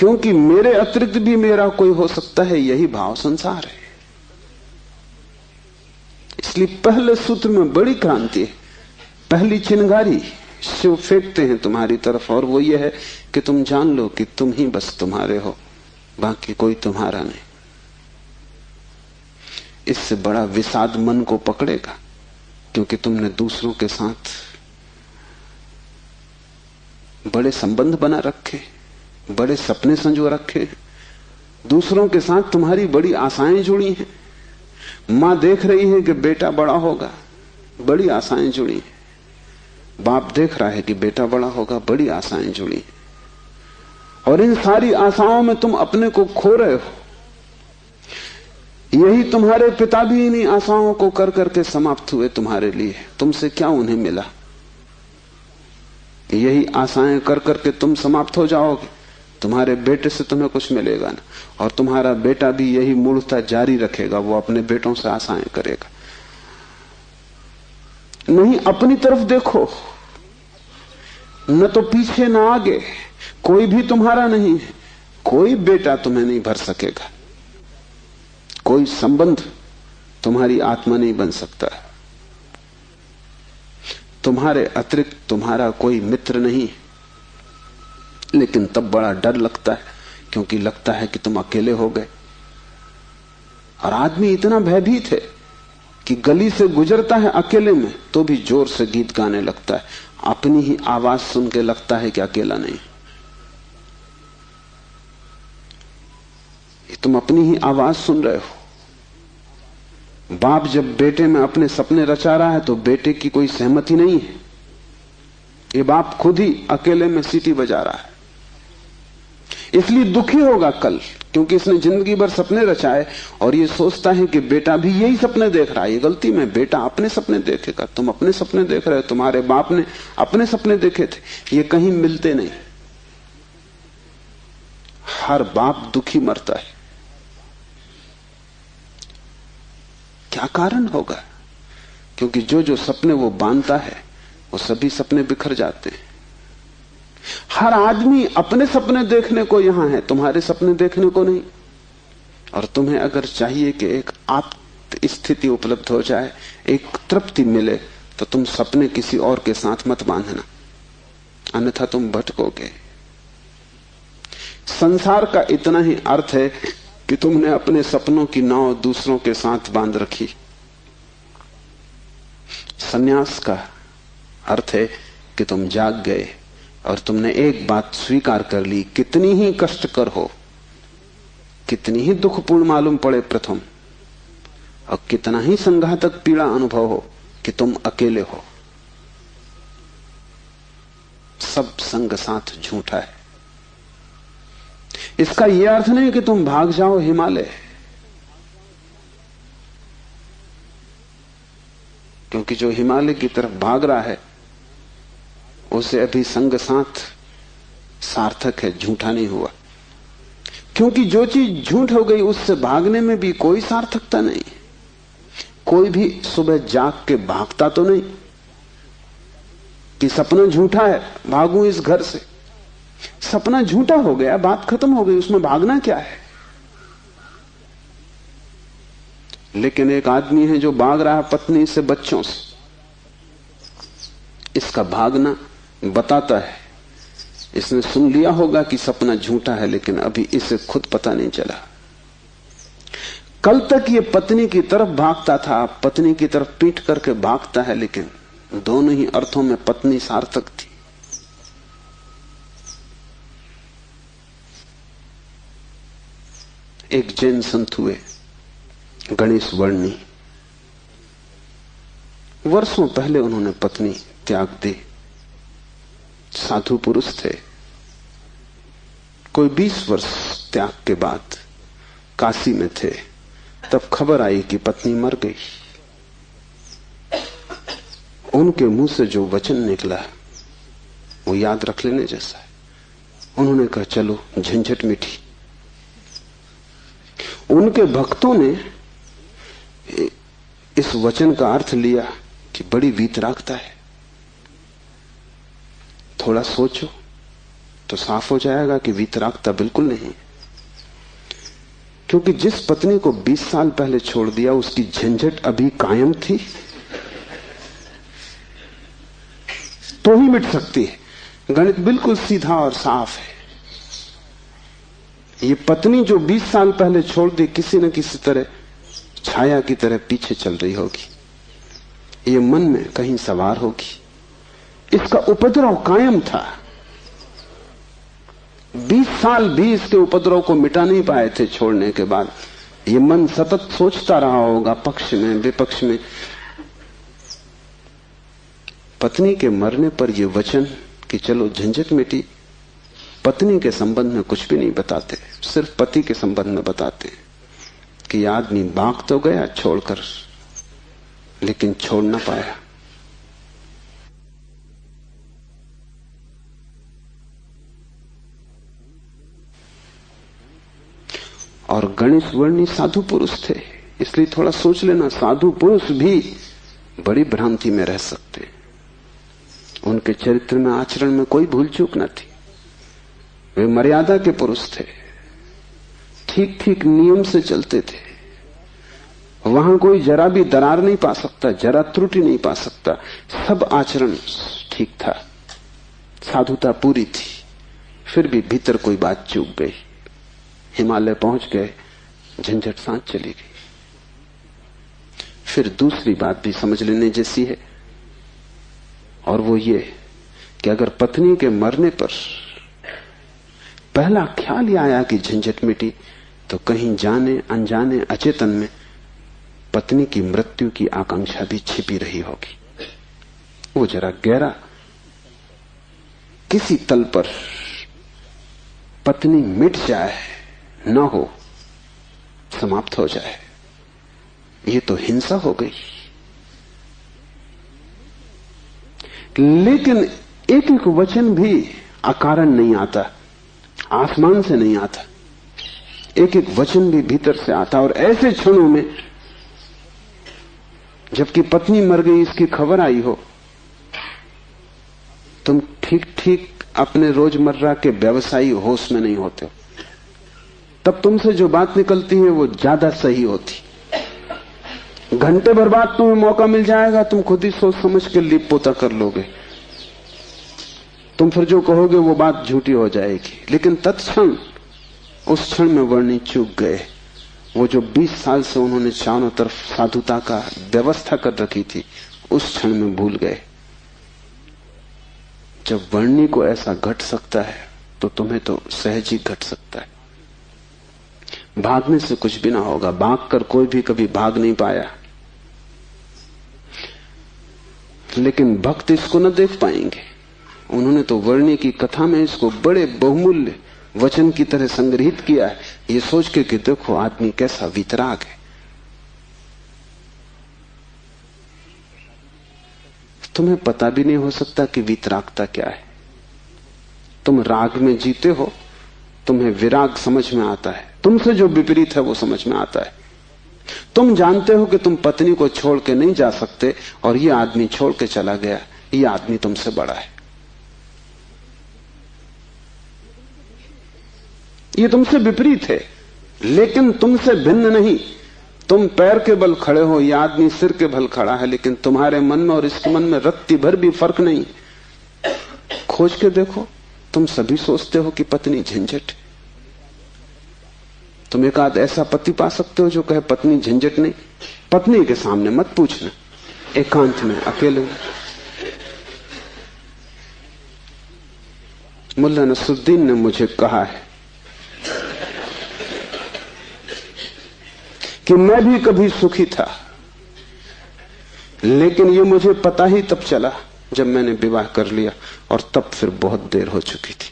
क्योंकि मेरे अतिरिक्त भी मेरा कोई हो सकता है, यही भाव संसार है। इसलिए पहले सूत्र में बड़ी क्रांति है। पहली चिंगारी शिव फेंकते हैं तुम्हारी तरफ, और वो ये है कि तुम जान लो कि तुम ही बस तुम्हारे हो, बाकी कोई तुम्हारा नहीं। इससे बड़ा विषाद मन को पकड़ेगा, क्योंकि तुमने दूसरों के साथ बड़े संबंध बना रखे, बड़े सपने संजो रखे, दूसरों के साथ तुम्हारी बड़ी आशाएं जुड़ी हैं। मां देख रही है कि बेटा बड़ा होगा, बड़ी आशाएं जुड़ी हैं। बाप देख रहा है कि बेटा बड़ा होगा, बड़ी आशाएं जुड़ी हैं। और इन सारी आशाओं में तुम अपने को खो रहे हो। यही तुम्हारे पिता भी इन्हीं आशाओं को कर करके समाप्त हुए तुम्हारे लिए। तुमसे क्या उन्हें मिला? यही आशाएं कर करके तुम समाप्त हो जाओगे। तुम्हारे बेटे से तुम्हें कुछ मिलेगा ना, और तुम्हारा बेटा भी यही मूर्खता जारी रखेगा, वो अपने बेटों से आशाएं करेगा। नहीं, अपनी तरफ देखो, न तो पीछे न आगे, कोई भी तुम्हारा नहीं है। कोई बेटा तुम्हें नहीं भर सकेगा, कोई संबंध तुम्हारी आत्मा नहीं बन सकता। तुम्हारे अतिरिक्त तुम्हारा कोई मित्र नहीं। लेकिन तब बड़ा डर लगता है, क्योंकि लगता है कि तुम अकेले हो गए। और आदमी इतना भयभीत है कि गली से गुजरता है अकेले में तो भी जोर से गीत गाने लगता है। अपनी ही आवाज सुन के लगता है कि अकेला नहीं। तुम अपनी ही आवाज सुन रहे हो। बाप जब बेटे में अपने सपने रचा रहा है तो बेटे की कोई सहमति नहीं है। ये बाप खुद ही अकेले में सीटी बजा रहा है। इसलिए दुखी होगा कल, क्योंकि इसने जिंदगी भर सपने रचाए और ये सोचता है कि बेटा भी यही सपने देख रहा है। ये गलती में, बेटा अपने सपने देखेगा, तुम अपने सपने देख रहे हो। तुम्हारे बाप ने अपने सपने देखे थे, ये कहीं मिलते नहीं। हर बाप दुखी मरता है। क्या कारण होगा? क्योंकि जो जो सपने वो बांधता है वो सभी सपने बिखर जाते हैं। हर आदमी अपने सपने देखने को यहां है, तुम्हारे सपने देखने को नहीं। और तुम्हें अगर चाहिए कि एक आत्म स्थिति उपलब्ध हो जाए, एक तृप्ति मिले, तो तुम सपने किसी और के साथ मत बांधना, अन्यथा तुम भटकोगे। संसार का इतना ही अर्थ है कि तुमने अपने सपनों की नाव दूसरों के साथ बांध रखी। संन्यास का अर्थ है कि तुम जाग गए और तुमने एक बात स्वीकार कर ली, कितनी ही कष्टकर हो, कितनी ही दुखपूर्ण मालूम पड़े प्रथम, और कितना ही संघातक पीड़ा अनुभव हो, कि तुम अकेले हो। सब संग साथ झूठा है। इसका यह अर्थ नहीं कि तुम भाग जाओ हिमालय, क्योंकि जो हिमालय की तरफ भाग रहा है उसे अभी संग साथ सार्थक है, झूठा नहीं हुआ। क्योंकि जो चीज झूठ हो गई उससे भागने में भी कोई सार्थकता नहीं। कोई भी सुबह जाग के भागता तो नहीं कि सपना झूठा है, भागूं इस घर से। सपना झूठा हो गया, बात खत्म हो गई, उसमें भागना क्या है? लेकिन एक आदमी है जो भाग रहा है पत्नी से, बच्चों से। इसका भागना बताता है, इसने सुन लिया होगा कि सपना झूठा है, लेकिन अभी इसे खुद पता नहीं चला। कल तक ये पत्नी की तरफ भागता था, पत्नी की तरफ पीट करके भागता है, लेकिन दोनों ही अर्थों में पत्नी सार्थक थी। एक जैन संत हुए, गणेश वर्णी। वर्षों पहले उन्होंने पत्नी त्याग दी। साधु पुरुष थे। कोई 20 वर्ष त्याग के बाद काशी में थे, तब खबर आई कि पत्नी मर गई। उनके मुंह से जो वचन निकला वो याद रख लेने जैसा है। उन्होंने कहा, चलो झंझट मिटी। उनके भक्तों ने इस वचन का अर्थ लिया कि बड़ी वीतरागता है, थोड़ा सोचो, तो साफ हो जाएगा कि वीतरागता बिल्कुल नहीं। क्योंकि जिस पत्नी को 20 साल पहले छोड़ दिया उसकी झंझट अभी कायम थी तो ही मिट सकती है। गणित बिल्कुल सीधा और साफ है। ये पत्नी जो 20 साल पहले छोड़ दी किसी न किसी तरह छाया की तरह पीछे चल रही होगी, ये मन में कहीं सवार होगी। इसका उपद्रव कायम था। 20 साल भी इसके उपद्रव को मिटा नहीं पाए थे छोड़ने के बाद। ये मन सतत सोचता रहा होगा पक्ष में विपक्ष में। पत्नी के मरने पर यह वचन कि चलो झंझट मिटी, पत्नी के संबंध में कुछ भी नहीं बताते, सिर्फ पति के संबंध में बताते कि आदमी भाग तो गया छोड़कर, लेकिन छोड़ ना पाया। और गणेश वर्णी साधु पुरुष थे, इसलिए थोड़ा सोच लेना, साधु पुरुष भी बड़ी भ्रांति में रह सकते। उनके चरित्र में आचरण में कोई भूल चूक न थी। वे मर्यादा के पुरुष थे, ठीक ठीक नियम से चलते थे। वहां कोई जरा भी दरार नहीं पा सकता, जरा त्रुटि नहीं पा सकता। सब आचरण ठीक था, साधुता पूरी थी। फिर भी भीतर कोई बात चूक गई। हिमालय पहुंच गए, झंझट सांस चली गई। फिर दूसरी बात भी समझ लेने जैसी है, और वो ये कि अगर पत्नी के मरने पर पहला ख्याल ही आया कि झंझट मिटी, तो कहीं जाने अनजाने अचेतन में पत्नी की मृत्यु की आकांक्षा भी छिपी रही होगी। वो जरा गहरा किसी तल पर पत्नी मिट जाए, न हो, समाप्त हो जाए, ये तो हिंसा हो गई। लेकिन एक एक वचन भी अकारण नहीं आता, आसमान से नहीं आता। एक एक वचन भी भीतर से आता। और ऐसे क्षणों में जबकि पत्नी मर गई इसकी खबर आई हो, तुम ठीक ठीक अपने रोजमर्रा के व्यवसायी होश में नहीं होते हो। तब तुमसे जो बात निकलती है वो ज्यादा सही होती। घंटे भर बाद तुम्हें मौका मिल जाएगा, तुम खुद ही सोच समझ के लीप पोता कर लोगे। तुम फिर जो कहोगे वो बात झूठी हो जाएगी। लेकिन तत्क्षण उस क्षण में वर्णी चूक गए। वो जो 20 साल से उन्होंने चारों तरफ साधुता का व्यवस्था कर रखी थी, उस क्षण में भूल गए। जब वर्णी को ऐसा घट सकता है तो तुम्हें तो सहज ही घट सकता है। भागने से कुछ भी ना होगा, भागकर कोई भी कभी भाग नहीं पाया। लेकिन भक्त इसको न देख पाएंगे। उन्होंने तो वर्णी की कथा में इसको बड़े बहुमूल्य वचन की तरह संग्रहित किया है, ये सोच के कि देखो आदमी कैसा वीतराग है। तुम्हें पता भी नहीं हो सकता कि वीतरागता क्या है। तुम राग में जीते हो, तुम्हें विराग समझ में आता है, तुमसे जो विपरीत है वो समझ में आता है। तुम जानते हो कि तुम पत्नी को छोड़ के नहीं जा सकते, और ये आदमी छोड़ के चला गया, ये आदमी तुमसे बड़ा है, ये तुमसे विपरीत है, लेकिन तुमसे भिन्न नहीं। तुम पैर के बल खड़े हो, यह आदमी सिर के बल खड़ा है, लेकिन तुम्हारे मन में और इसके मन में रत्ती भर भी फर्क नहीं। खोज के देखो, तुम सभी सोचते हो कि पत्नी झंझट। तुम एक आध ऐसा पति पा सकते हो जो कहे पत्नी झंझट नहीं। पत्नी के सामने मत पूछना, एकांत में अकेले। मुल्ला नसरुद्दीन ने मुझे कहा है कि मैं भी कभी सुखी था, लेकिन ये मुझे पता ही तब चला जब मैंने विवाह कर लिया, और तब फिर बहुत देर हो चुकी थी।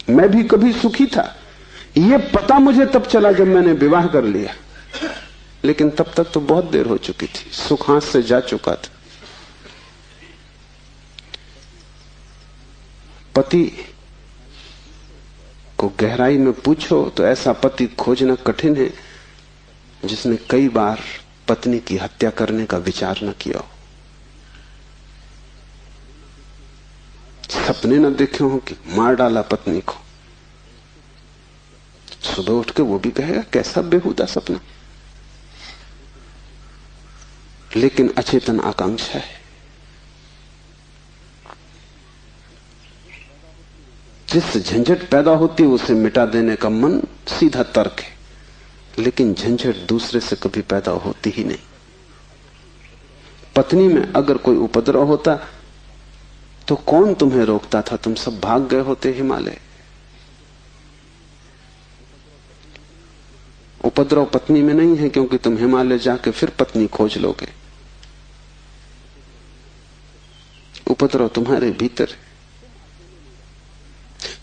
मैं भी कभी सुखी था, ये पता मुझे तब चला जब मैंने विवाह कर लिया, लेकिन तब तक तो बहुत देर हो चुकी थी, सुख हाथ से जा चुका था। पति को गहराई में पूछो तो ऐसा पति खोजना कठिन है जिसने कई बार पत्नी की हत्या करने का विचार न किया हो। सपने न देखे हो कि मार डाला पत्नी को, सुबह उठ के वो भी कहेगा कैसा बेहुदा सपना। लेकिन अचेतन आकांक्षा है। जिस झंझट पैदा होती है उसे मिटा देने का मन सीधा तर्क है, लेकिन झंझट दूसरे से कभी पैदा होती ही नहीं। पत्नी में अगर कोई उपद्रव होता तो कौन तुम्हें रोकता था? तुम सब भाग गए होते हिमालय। उपद्रव पत्नी में नहीं है, क्योंकि तुम हिमालय जाके फिर पत्नी खोज लोगे। उपद्रव तुम्हारे भीतर है।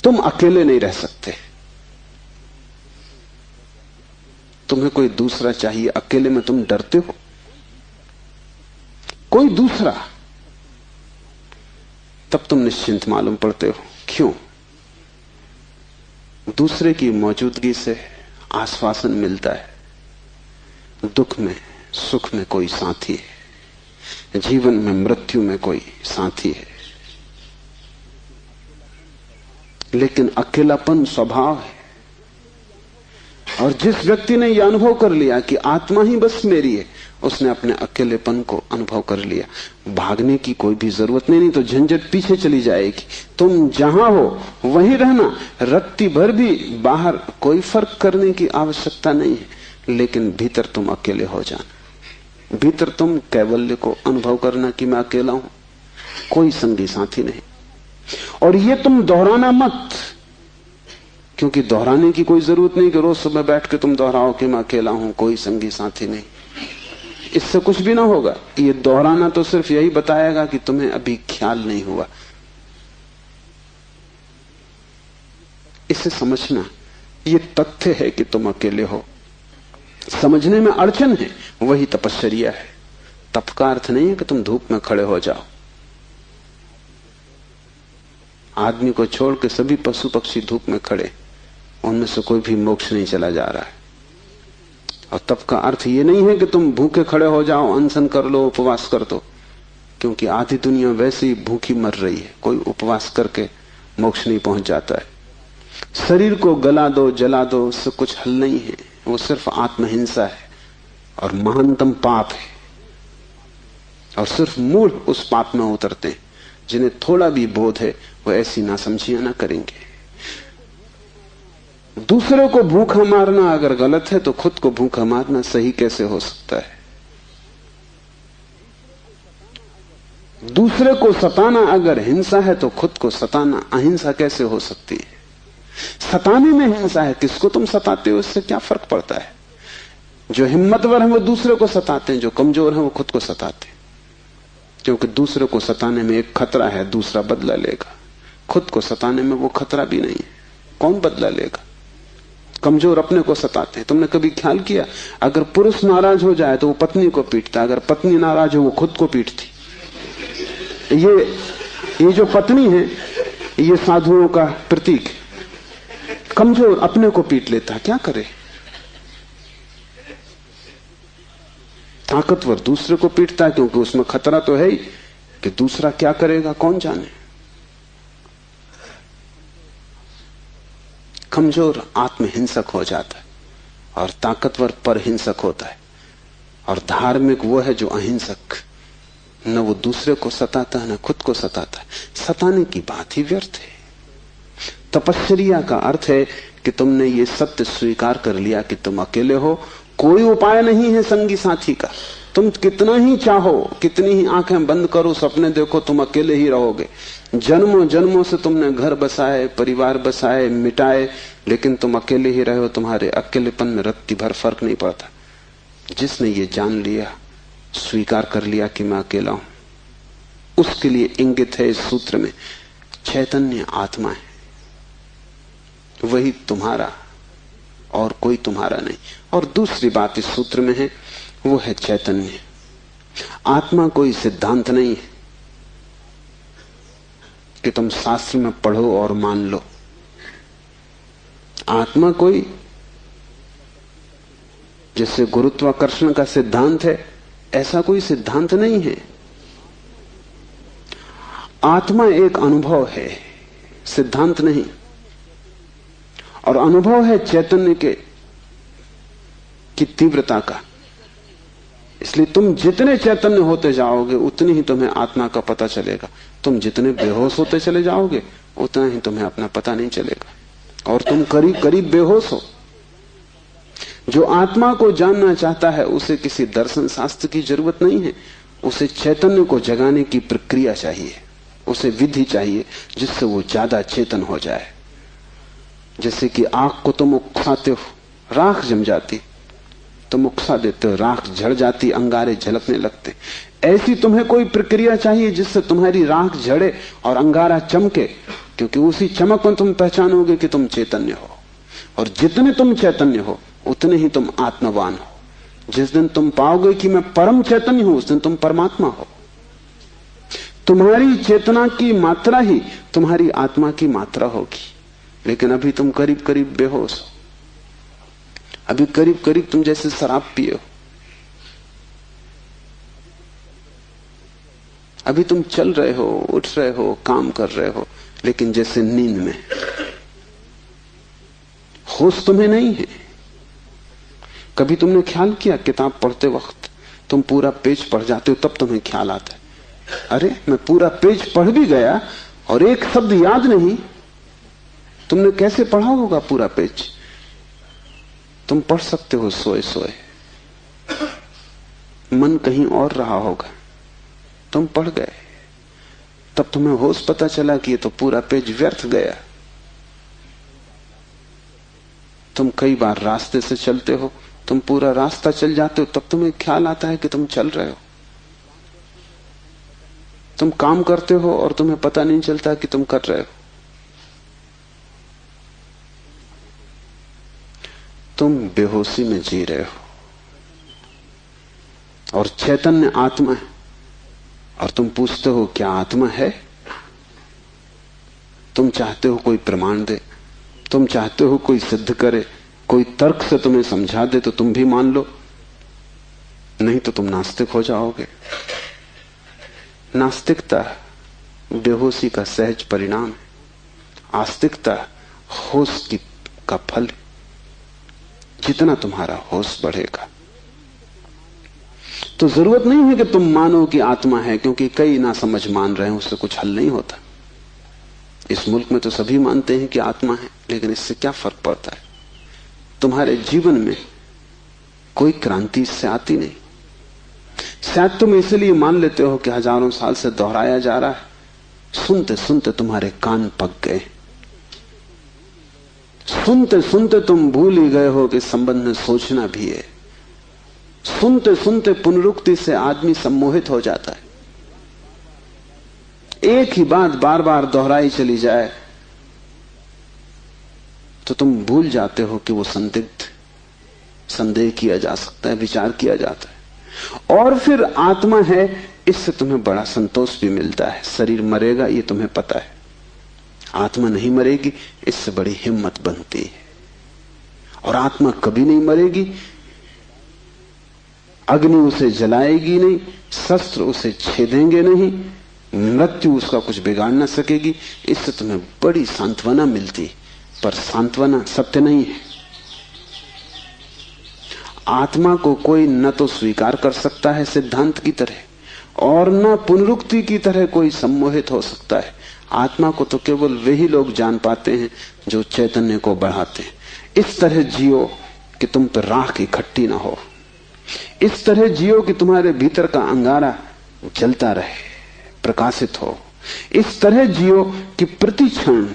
तुम अकेले नहीं रह सकते, तुम्हें कोई दूसरा चाहिए। अकेले में तुम डरते हो, कोई दूसरा, तब तुम निश्चिंत मालूम पड़ते हो। क्यों? दूसरे की मौजूदगी से आश्वासन मिलता है। दुख में सुख में कोई साथी है, जीवन में मृत्यु में कोई साथी है। लेकिन अकेलापन स्वभाव है। और जिस व्यक्ति ने यह अनुभव कर लिया कि आत्मा ही बस मेरी है, उसने अपने अकेलेपन को अनुभव कर लिया। भागने की कोई भी जरूरत नहीं, तो झंझट पीछे चली जाएगी। तुम जहां हो वहीं रहना, रत्ती भर भी बाहर कोई फर्क करने की आवश्यकता नहीं है। लेकिन भीतर तुम अकेले हो जाना, भीतर तुम कैवल्य को अनुभव करना कि मैं अकेला हूं, कोई संगी साथी नहीं। और ये तुम दोहराना मत, क्योंकि दोहराने की कोई जरूरत नहीं कि रोज सुबह बैठ के तुम दोहराओ कि मैं अकेला हूं, कोई संगी साथी नहीं। इससे कुछ भी ना होगा। ये दोहराना तो सिर्फ यही बताएगा कि तुम्हें अभी ख्याल नहीं हुआ। इसे समझना, ये तथ्य है कि तुम अकेले हो। समझने में अड़चन है, वही तपश्चर्या है। तप का अर्थ नहीं है कि तुम धूप में खड़े हो जाओ। आदमी को छोड़ के सभी पशु पक्षी धूप में खड़े, उनमें से कोई भी मोक्ष नहीं चला जा रहा है। और तप का अर्थ ये नहीं है कि तुम भूखे खड़े हो जाओ, अनशन कर लो, उपवास कर दो, क्योंकि आधी दुनिया वैसे ही भूखी मर रही है। कोई उपवास करके मोक्ष नहीं पहुंच जाता है। शरीर को गला दो, जला दो, उससे कुछ हल नहीं है। वो सिर्फ आत्महिंसा है और महानतम पाप है। और सिर्फ मूढ़ उस पाप में उतरते हैं। जिन्हें थोड़ा भी बोध है वो ऐसी नासमझियां ना करेंगे। दूसरे को भूखा मारना अगर गलत है तो खुद को भूखा मारना सही कैसे हो सकता है? दूसरे को सताना अगर हिंसा है तो खुद को सताना अहिंसा कैसे हो सकती है? सताने में हिंसा है, किसको तुम सताते हो इससे क्या फर्क पड़ता है? जो हिम्मतवर है वो दूसरे को सताते हैं, जो कमजोर है वो खुद को सताते हैं। क्योंकि दूसरे को सताने में एक खतरा है, दूसरा बदला लेगा। खुद को सताने में वो खतरा भी नहीं है, कौन बदला लेगा? कमजोर अपने को सताते हैं। तुमने कभी ख्याल किया, अगर पुरुष नाराज हो जाए तो वो पत्नी को पीटता, अगर पत्नी नाराज हो वो खुद को पीटती। ये जो पत्नी है ये साधुओं का प्रतीक है। कमजोर अपने को पीट लेता, क्या करे? ताकतवर दूसरे को पीटता है, क्योंकि उसमें खतरा तो है ही कि दूसरा क्या करेगा कौन जाने। कमजोर आत्महिंसक हो जाता है और ताकतवर परहिंसक होता है। और धार्मिक वो है जो अहिंसक, न वो दूसरे को सताता है न खुद को सताता है। सताने की बात ही व्यर्थ है। तपश्चर्या का अर्थ है कि तुमने ये सत्य स्वीकार कर लिया कि तुम अकेले हो, कोई उपाय नहीं है संगी साथी का। तुम कितना ही चाहो, कितनी ही आंखें बंद करो, सपने देखो, तुम अकेले ही रहोगे। जन्मों जन्मों से तुमने घर बसाए, परिवार बसाए, मिटाए, लेकिन तुम अकेले ही रहे हो। तुम्हारे अकेलेपन में रत्ती भर फर्क नहीं पड़ता। जिसने ये जान लिया, स्वीकार कर लिया कि मैं अकेला हूं, उसके लिए इंगित है इस सूत्र में चैतन्य आत्मा है, वही तुम्हारा और कोई तुम्हारा नहीं। और दूसरी बात इस सूत्र में है, वो है चैतन्य। आत्मा कोई सिद्धांत नहीं है कि तुम शास्त्र में पढ़ो और मान लो। आत्मा कोई जैसे गुरुत्वाकर्षण का सिद्धांत है, ऐसा कोई सिद्धांत नहीं है। आत्मा एक अनुभव है, सिद्धांत नहीं। और अनुभव है चैतन्य की तीव्रता का। इसलिए तुम जितने चैतन्य होते जाओगे उतनी ही तुम्हें आत्मा का पता चलेगा। तुम जितने बेहोश होते चले जाओगे उतना ही तुम्हें अपना पता नहीं चलेगा, और तुम करीब करीब बेहोश हो। जो आत्मा को जानना चाहता है उसे किसी दर्शन शास्त्र की जरूरत नहीं है, उसे चैतन्य को जगाने की प्रक्रिया चाहिए, उसे विधि चाहिए जिससे वो ज्यादा चेतन हो जाए। जैसे कि आग को तुम उकसाते हो, राख जम जाती, तुम उकसा देते हो, राख झड़ जाती, अंगारे झलकने लगते। ऐसी तुम्हें कोई प्रक्रिया चाहिए जिससे तुम्हारी राख झड़े और अंगारा चमके, क्योंकि उसी चमक में तुम पहचानोगे कि तुम चैतन्य हो। और जितने तुम चैतन्य हो उतने ही तुम आत्मवान हो। जिस दिन तुम पाओगे कि मैं परम चैतन्य हूं, उस दिन तुम परमात्मा हो। तुम्हारी चेतना की मात्रा ही तुम्हारी आत्मा की मात्रा होगी। लेकिन अभी तुम करीब करीब बेहोश हो, अभी करीब करीब तुम जैसे शराब पिए हो, अभी तुम चल रहे हो, उठ रहे हो, काम कर रहे हो, लेकिन जैसे नींद में। होश तुम्हें नहीं है। कभी तुमने ख्याल किया किताब पढ़ते वक्त तुम पूरा पेज पढ़ जाते हो, तब तुम्हें ख्याल आता है, अरे मैं पूरा पेज पढ़ भी गया और एक शब्द याद नहीं। तुमने कैसे पढ़ा होगा पूरा पेज? तुम पढ़ सकते हो सोए सोए, मन कहीं और रहा होगा, तुम पढ़ गए, तब तुम्हें होश पता चला कि ये तो पूरा पेज व्यर्थ गया। तुम कई बार रास्ते से चलते हो, तुम पूरा रास्ता चल जाते हो, तब तुम्हें ख्याल आता है कि तुम चल रहे हो। तुम काम करते हो और तुम्हें पता नहीं चलता कि तुम कर रहे हो। तुम बेहोशी में जी रहे हो और चैतन्य आत्मा है, और तुम पूछते हो क्या आत्मा है? तुम चाहते हो कोई प्रमाण दे, तुम चाहते हो कोई सिद्ध करे, कोई तर्क से तुम्हें समझा दे तो तुम भी मान लो, नहीं तो तुम नास्तिक हो जाओगे। नास्तिकता बेहोशी का सहज परिणाम है, आस्तिकता होश का फल। जितना तुम्हारा होश बढ़ेगा तो जरूरत नहीं है कि तुम मानो कि आत्मा है, क्योंकि कई ना समझ मान रहे हैं, उससे कुछ हल नहीं होता। इस मुल्क में तो सभी मानते हैं कि आत्मा है, लेकिन इससे क्या फर्क पड़ता है? तुम्हारे जीवन में कोई क्रांति इससे आती नहीं। शायद तुम इसलिए मान लेते हो कि हजारों साल से दोहराया जा रहा है, सुनते सुनते तुम्हारे कान पक गए, सुनते सुनते तुम भूल ही गए हो कि संबंध में सोचना भी है। सुनते सुनते पुनरुक्ति से आदमी सम्मोहित हो जाता है। एक ही बात बार बार दोहराई चली जाए तो तुम भूल जाते हो कि वो संदिग्ध, संदेह किया जा सकता है, विचार किया जाता है। और फिर आत्मा है, इससे तुम्हें बड़ा संतोष भी मिलता है। शरीर मरेगा ये तुम्हें पता है, आत्मा नहीं मरेगी, इससे बड़ी हिम्मत बनती है। और आत्मा कभी नहीं मरेगी, अग्नि उसे जलाएगी नहीं, शस्त्र उसे छेदेंगे नहीं, मृत्यु उसका कुछ बिगाड़ ना सकेगी। इससे तुम्हें बड़ी सांत्वना मिलती, पर सांत्वना सत्य नहीं है। आत्मा को कोई न तो स्वीकार कर सकता है सिद्धांत की तरह, और न पुनरुक्ति की तरह कोई सम्मोहित हो सकता है। आत्मा को तो केवल वही लोग जान पाते हैं जो चैतन्य को बढ़ाते हैं। इस तरह जियो कि तुम पर राख इकट्ठी ना हो, इस तरह जियो कि तुम्हारे भीतर का अंगारा जलता रहे, प्रकाशित हो। इस तरह जियो कि प्रति क्षण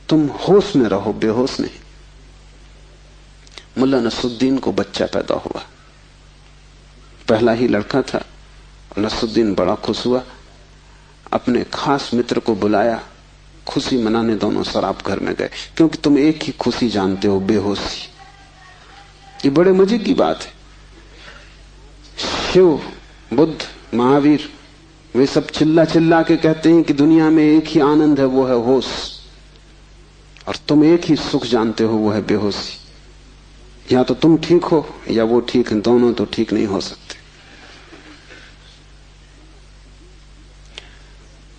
तुम होश में रहो, बेहोश नहीं। मुल्ला नसरुद्दीन को बच्चा पैदा हुआ, पहला ही लड़का था। नसरुद्दीन बड़ा खुश हुआ, अपने खास मित्र को बुलाया, खुशी मनाने दोनों शराब घर में गए। क्योंकि तुम एक ही खुशी जानते हो, बेहोशी। ये बड़े मजे की बात है। शिव, बुद्ध, महावीर, वे सब चिल्ला चिल्ला के कहते हैं कि दुनिया में एक ही आनंद है, वो है होश। और तुम एक ही सुख जानते हो, वो है बेहोशी। या तो तुम ठीक हो या वो ठीक है, दोनों तो ठीक नहीं हो सकते।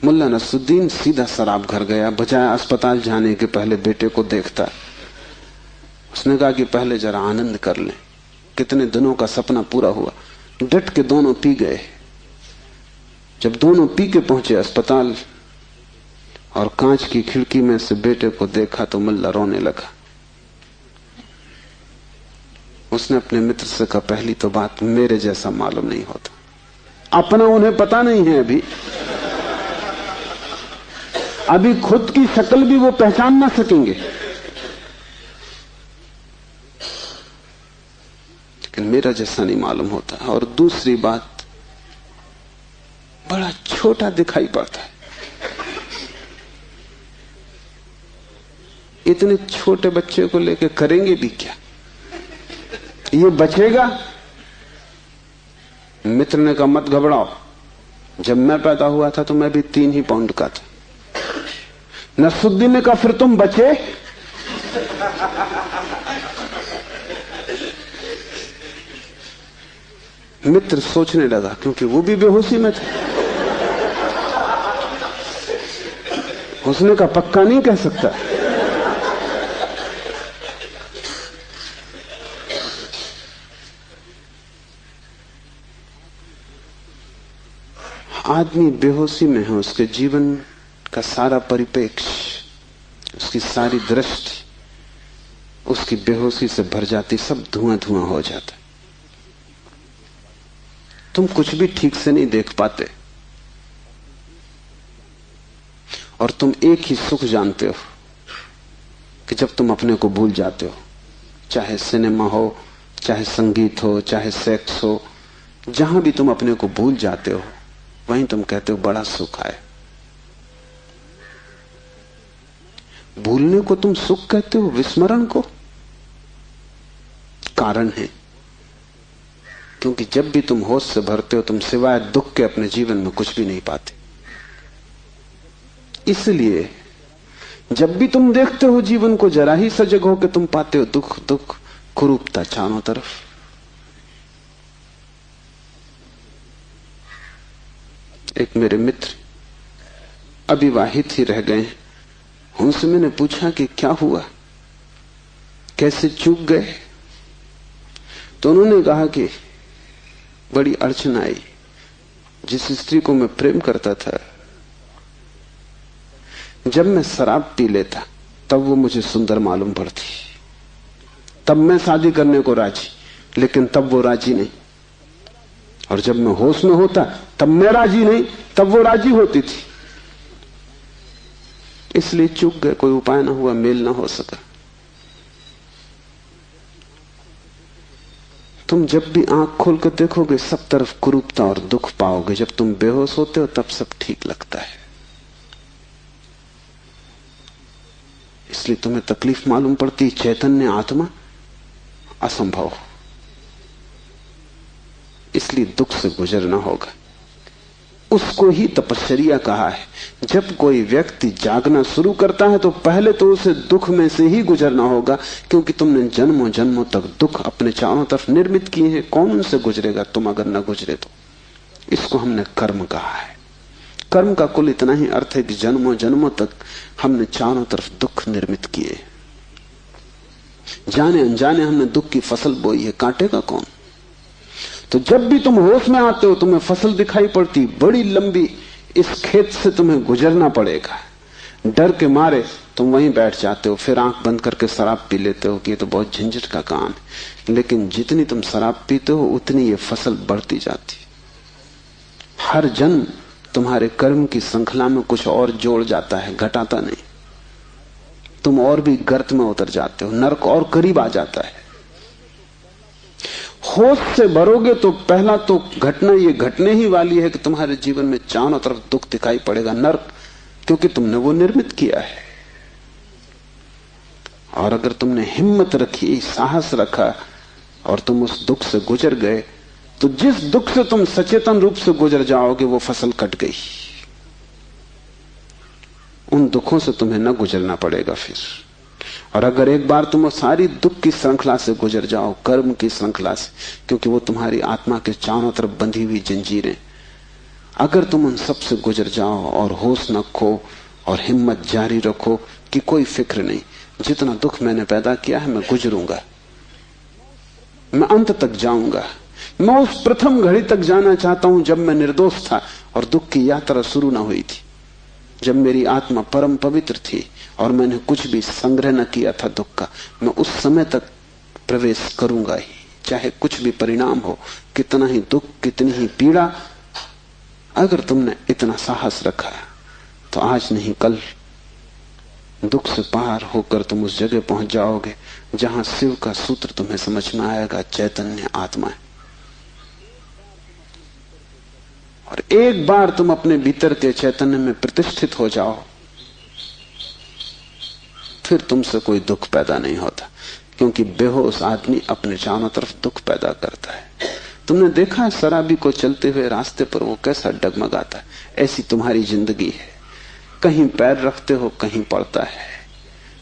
मुल्ला मुल्ला नसरुद्दीन सीधा शराब घर गया, बजाय अस्पताल जाने के पहले बेटे को देखता। उसने कहा कि पहले जरा आनंद कर लें, कितने दिनों का सपना पूरा हुआ। डट के दोनों पी गए। जब दोनों पी के पहुंचे अस्पताल और कांच की खिड़की में से बेटे को देखा तो मुल्ला रोने लगा। उसने अपने मित्र से कहा, पहली तो बात मेरे जैसा मालूम नहीं होता। अपना उन्हें पता नहीं है, अभी खुद की शक्ल भी वो पहचान ना सकेंगे, लेकिन मेरा जैसा नहीं मालूम होता। और दूसरी बात, बड़ा छोटा दिखाई पड़ता है। इतने छोटे बच्चे को लेकर करेंगे भी क्या? ये बचेगा? मित्र ने कहा, मत घबराओ, जब मैं पैदा हुआ था तो मैं भी 3 ही पाउंड का था। नसरुद्दीन ने कहा, फिर तुम बचे? मित्र सोचने लगा, क्योंकि वो भी बेहोशी में था। उसने कहा, पक्का नहीं कह सकता। आदमी बेहोशी में है, उसके जीवन का सारा परिप्रेक्ष्य, उसकी सारी दृष्टि उसकी बेहोशी से भर जाती, सब धुआं धुआं हो जाता। तुम कुछ भी ठीक से नहीं देख पाते और तुम एक ही सुख जानते हो कि जब तुम अपने को भूल जाते हो, चाहे सिनेमा हो, चाहे संगीत हो, चाहे सेक्स हो, जहां भी तुम अपने को भूल जाते हो वहीं तुम कहते हो बड़ा सुख आए। भूलने को तुम सुख कहते हो, विस्मरण को? कारण है, क्योंकि जब भी तुम होश से भरते हो तुम सिवाय दुख के अपने जीवन में कुछ भी नहीं पाते। इसलिए जब भी तुम देखते हो जीवन को, जरा ही सजग हो के तुम पाते हो दुख दुख, कुरूपता चारों तरफ। एक मेरे मित्र अविवाहित ही रह गए, उनसे मैंने पूछा कि क्या हुआ, कैसे चूक गए? तो उन्होंने कहा कि बड़ी अड़चन आई। जिस स्त्री को मैं प्रेम करता था, जब मैं शराब पी लेता तब वो मुझे सुंदर मालूम पड़ती, तब मैं शादी करने को राजी, लेकिन तब वो राजी नहीं। और जब मैं होश में होता तब मैं राजी नहीं, तब वो राजी होती थी। इसलिए चूक गए, कोई उपाय ना हुआ, मेल ना हो सका। तुम जब भी आंख खोल कर देखोगे सब तरफ कुरूपता और दुख पाओगे। जब तुम बेहोश होते हो तब सब ठीक लगता है। इसलिए तुम्हें तकलीफ मालूम पड़ती, चैतन्य आत्मा असंभव। इसलिए दुख से गुजरना होगा। उसको ही तपश्चर्या कहा है। जब कोई व्यक्ति जागना शुरू करता है तो पहले तो उसे दुख में से ही गुजरना होगा, क्योंकि तुमने जन्मों जन्मों तक दुख अपने चारों तरफ निर्मित किए हैं। कौन उनसे गुजरेगा तुम अगर न गुजरे तो? इसको हमने कर्म कहा है। कर्म का कुल इतना ही अर्थ है कि जन्मों जन्मों तक हमने चारों तरफ दुख निर्मित किए, जाने अनजाने हमने दुख की फसल बोई है, काटेगा कौन? तो जब भी तुम होश में आते हो तुम्हें फसल दिखाई पड़ती बड़ी लंबी, इस खेत से तुम्हें गुजरना पड़ेगा। डर के मारे तुम वहीं बैठ जाते हो, फिर आंख बंद करके शराब पी लेते हो कि ये तो बहुत झंझट का काम है। लेकिन जितनी तुम शराब पीते हो उतनी ये फसल बढ़ती जाती। हर जन्म तुम्हारे कर्म की श्रृंखला में कुछ और जोड़ जाता है, घटाता नहीं। तुम और भी गर्त में उतर जाते हो, नरक और करीब आ जाता है। होश से भरोगे तो पहला तो घटना ये घटने ही वाली है कि तुम्हारे जीवन में चारों तरफ दुख दिखाई पड़ेगा, नरक, क्योंकि तुमने वो निर्मित किया है। और अगर तुमने हिम्मत रखी, साहस रखा और तुम उस दुख से गुजर गए, तो जिस दुख से तुम सचेतन रूप से गुजर जाओगे वो फसल कट गई। उन दुखों से तुम्हें न गुजरना पड़ेगा फिर। और अगर एक बार तुम सारी दुख की श्रृंखला से गुजर जाओ, कर्म की श्रृंखला से, क्योंकि वो तुम्हारी आत्मा के चारों तरफ बंधी हुई जंजीरें, अगर तुम उन सब से गुजर जाओ और होश न खो और हिम्मत जारी रखो कि कोई फिक्र नहीं, जितना दुख मैंने पैदा किया है मैं गुजरूंगा, मैं अंत तक जाऊंगा। मैं उस प्रथम घड़ी तक जाना चाहता हूं जब मैं निर्दोष था और दुख की यात्रा शुरू ना हुई थी, जब मेरी आत्मा परम पवित्र थी और मैंने कुछ भी संग्रह न किया था दुख का। मैं उस समय तक प्रवेश करूंगा ही, चाहे कुछ भी परिणाम हो, कितना ही दुख, कितनी ही पीड़ा। अगर तुमने इतना साहस रखा तो आज नहीं कल दुख से पार होकर तुम उस जगह पहुंच जाओगे जहां शिव का सूत्र तुम्हें समझ में आएगा, चैतन्य आत्मा है। और एक बार तुम अपने भीतर के चैतन्य में प्रतिष्ठित हो जाओ, फिर तुमसे कोई दुख पैदा नहीं होता, क्योंकि बेहोश आदमी अपने चारों तरफ दुख पैदा करता है। तुमने देखा है शराबी को चलते हुए रास्ते पर वो कैसा डगमगाता है? ऐसी तुम्हारी जिंदगी है, कहीं पैर रखते हो कहीं पड़ता है,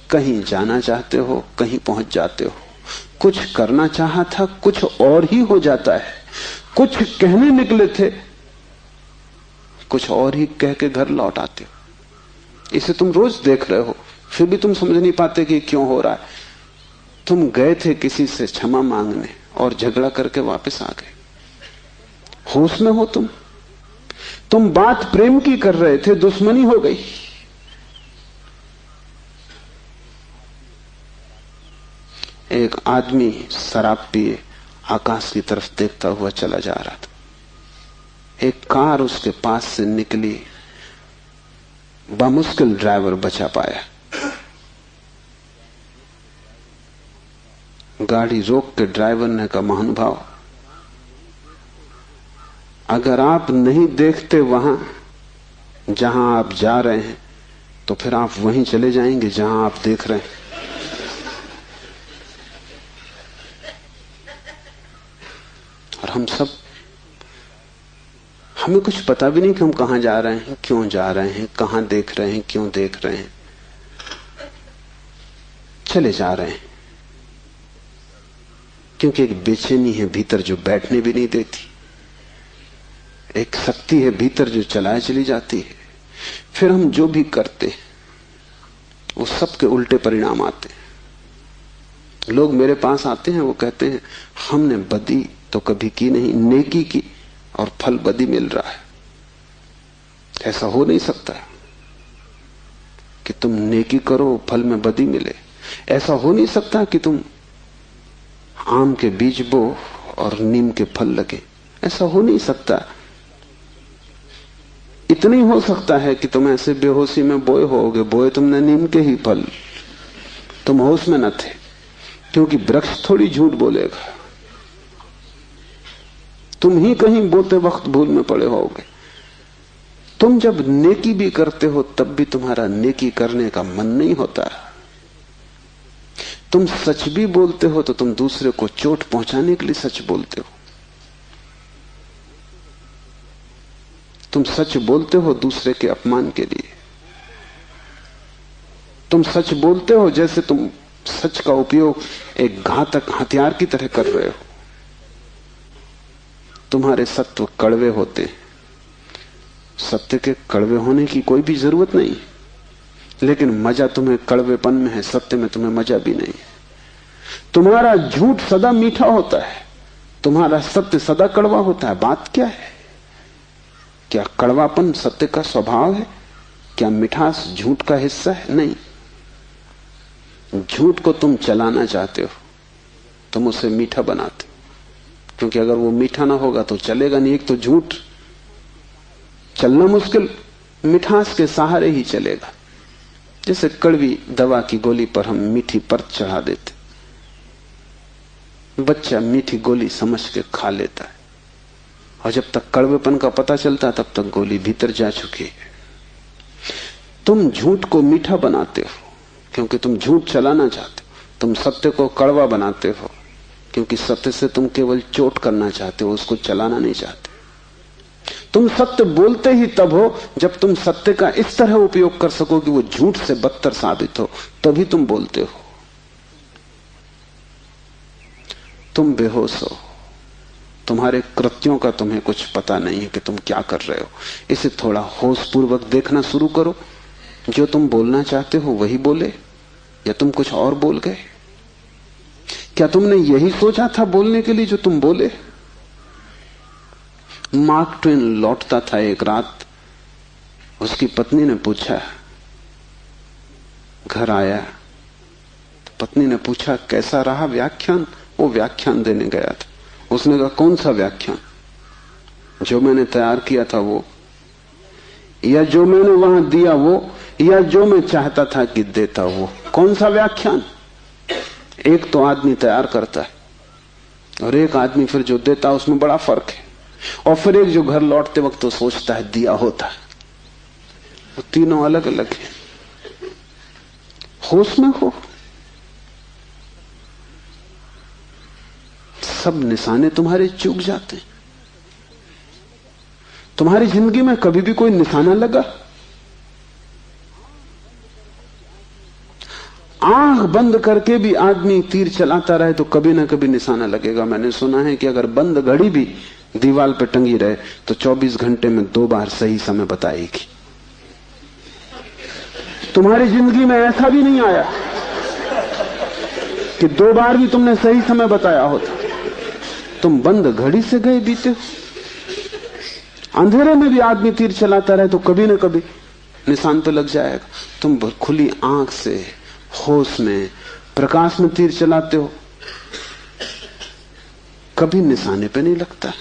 कहीं जाना चाहते हो कहीं पहुंच जाते हो, कुछ करना चाहा था कुछ और ही हो जाता है, कुछ कहने निकले थे कुछ और ही कह के घर लौट आते हो। इसे तुम रोज देख रहे हो, फिर भी तुम समझ नहीं पाते कि क्यों हो रहा है। तुम गए थे किसी से क्षमा मांगने और झगड़ा करके वापस आ गए। होश में हो तुम बात प्रेम की कर रहे थे, दुश्मनी हो गई। एक आदमी शराब पिए आकाश की तरफ देखता हुआ चला जा रहा था। एक कार उसके पास से निकली, बामुश्किल ड्राइवर बचा पाया। गाड़ी रोक के ड्राइवर ने कहा, महानुभाव, अगर आप नहीं देखते वहां जहां आप जा रहे हैं तो फिर आप वहीं चले जाएंगे जहां आप देख रहे हैं। और हमें कुछ पता भी नहीं कि हम कहां जा रहे हैं, क्यों जा रहे हैं, कहां देख रहे हैं, क्यों देख रहे हैं, चले जा रहे हैं। क्योंकि एक बेचैनी है भीतर जो बैठने भी नहीं देती, एक शक्ति है भीतर जो चलाए चली जाती है। फिर हम जो भी करते वो सबके उल्टे परिणाम आते हैं। लोग मेरे पास आते हैं, वो कहते हैं हमने बदी तो कभी की नहीं, नेकी की और फल बदी मिल रहा है। ऐसा हो नहीं सकता कि तुम नेकी करो फल में बदी मिले। ऐसा हो नहीं सकता कि तुम आम के बीज बो और नीम के फल लगे। ऐसा हो नहीं सकता। इतना ही हो सकता है कि तुम ऐसे बेहोशी में बोए होगे, बोए तुमने नीम के ही फल, तुम होश में न थे, क्योंकि वृक्ष थोड़ी झूठ बोलेगा। तुम ही कहीं बोते वक्त भूल में पड़े होगे। तुम जब नेकी भी करते हो तब भी तुम्हारा नेकी करने का मन नहीं होता। तुम सच भी बोलते हो तो तुम दूसरे को चोट पहुंचाने के लिए सच बोलते हो। तुम सच बोलते हो दूसरे के अपमान के लिए। तुम सच बोलते हो जैसे तुम सच का उपयोग एक घातक हथियार की तरह कर रहे हो। तुम्हारे सत्व कड़वे होते, सत्य के कड़वे होने की कोई भी जरूरत नहीं, लेकिन मजा तुम्हें कड़वेपन में है, सत्य में तुम्हें मजा भी नहीं है। तुम्हारा झूठ सदा मीठा होता है, तुम्हारा सत्य सदा कड़वा होता है। बात क्या है? क्या कड़वापन सत्य का स्वभाव है? क्या मिठास झूठ का हिस्सा है? नहीं। झूठ को तुम चलाना चाहते हो, तुम उसे मीठा बनाते हो, क्योंकि अगर वो मीठा ना होगा तो चलेगा नहीं। एक तो झूठ चलना मुश्किल, मिठास के सहारे ही चलेगा। जैसे कड़वी दवा की गोली पर हम मीठी परत चढ़ा देते, बच्चा मीठी गोली समझ के खा लेता है, और जब तक कड़वेपन का पता चलता तब तक गोली भीतर जा चुकी है। तुम झूठ को मीठा बनाते हो क्योंकि तुम झूठ चलाना चाहते हो। तुम सत्य को कड़वा बनाते हो क्योंकि सत्य से तुम केवल चोट करना चाहते हो, उसको चलाना नहीं चाहते। तुम सत्य बोलते ही तब हो जब तुम सत्य का इस तरह उपयोग कर सको कि वो झूठ से बदतर साबित हो, तभी तुम बोलते हो। तुम बेहोश हो, तुम्हारे कृत्यों का तुम्हें कुछ पता नहीं है कि तुम क्या कर रहे हो। इसे थोड़ा होश पूर्वक देखना शुरू करो। जो तुम बोलना चाहते हो वही बोले या तुम कुछ और बोल गए? क्या तुमने यही सोचा था बोलने के लिए जो तुम बोले? मार्क ट्वेन लौटता था एक रात, उसकी पत्नी ने पूछा, घर आया तो पत्नी ने पूछा कैसा रहा व्याख्यान? वो व्याख्यान देने गया था। उसने कहा कौन सा व्याख्यान? जो मैंने तैयार किया था वो, या जो मैंने वहां दिया वो, या जो मैं चाहता था कि देता वो? कौन सा व्याख्यान? एक तो आदमी तैयार करता है और एक आदमी फिर जो देता है, उसमें बड़ा फर्क है। और फिर एक जो घर लौटते वक्त तो सोचता है दिया होता है। वो तीनों अलग अलग हैं। होश में हो। सब निशाने तुम्हारे चूक जाते हैं। तुम्हारी जिंदगी में कभी भी कोई निशाना लगा? आंख बंद करके भी आदमी तीर चलाता रहे तो कभी ना कभी निशाना लगेगा। मैंने सुना है कि अगर बंद घड़ी भी दीवार पे टंगी रहे तो 24 घंटे में 2 बार सही समय बताएगी। तुम्हारी जिंदगी में ऐसा भी नहीं आया कि 2 बार भी तुमने सही समय बताया होता। तुम बंद घड़ी से गए बीते। अंधेरे में भी आदमी तीर चलाता रहे तो कभी ना कभी निशान पे लग जाएगा। तुम खुली आंख से होश में प्रकाश में तीर चलाते हो, कभी निशाने पे नहीं लगता।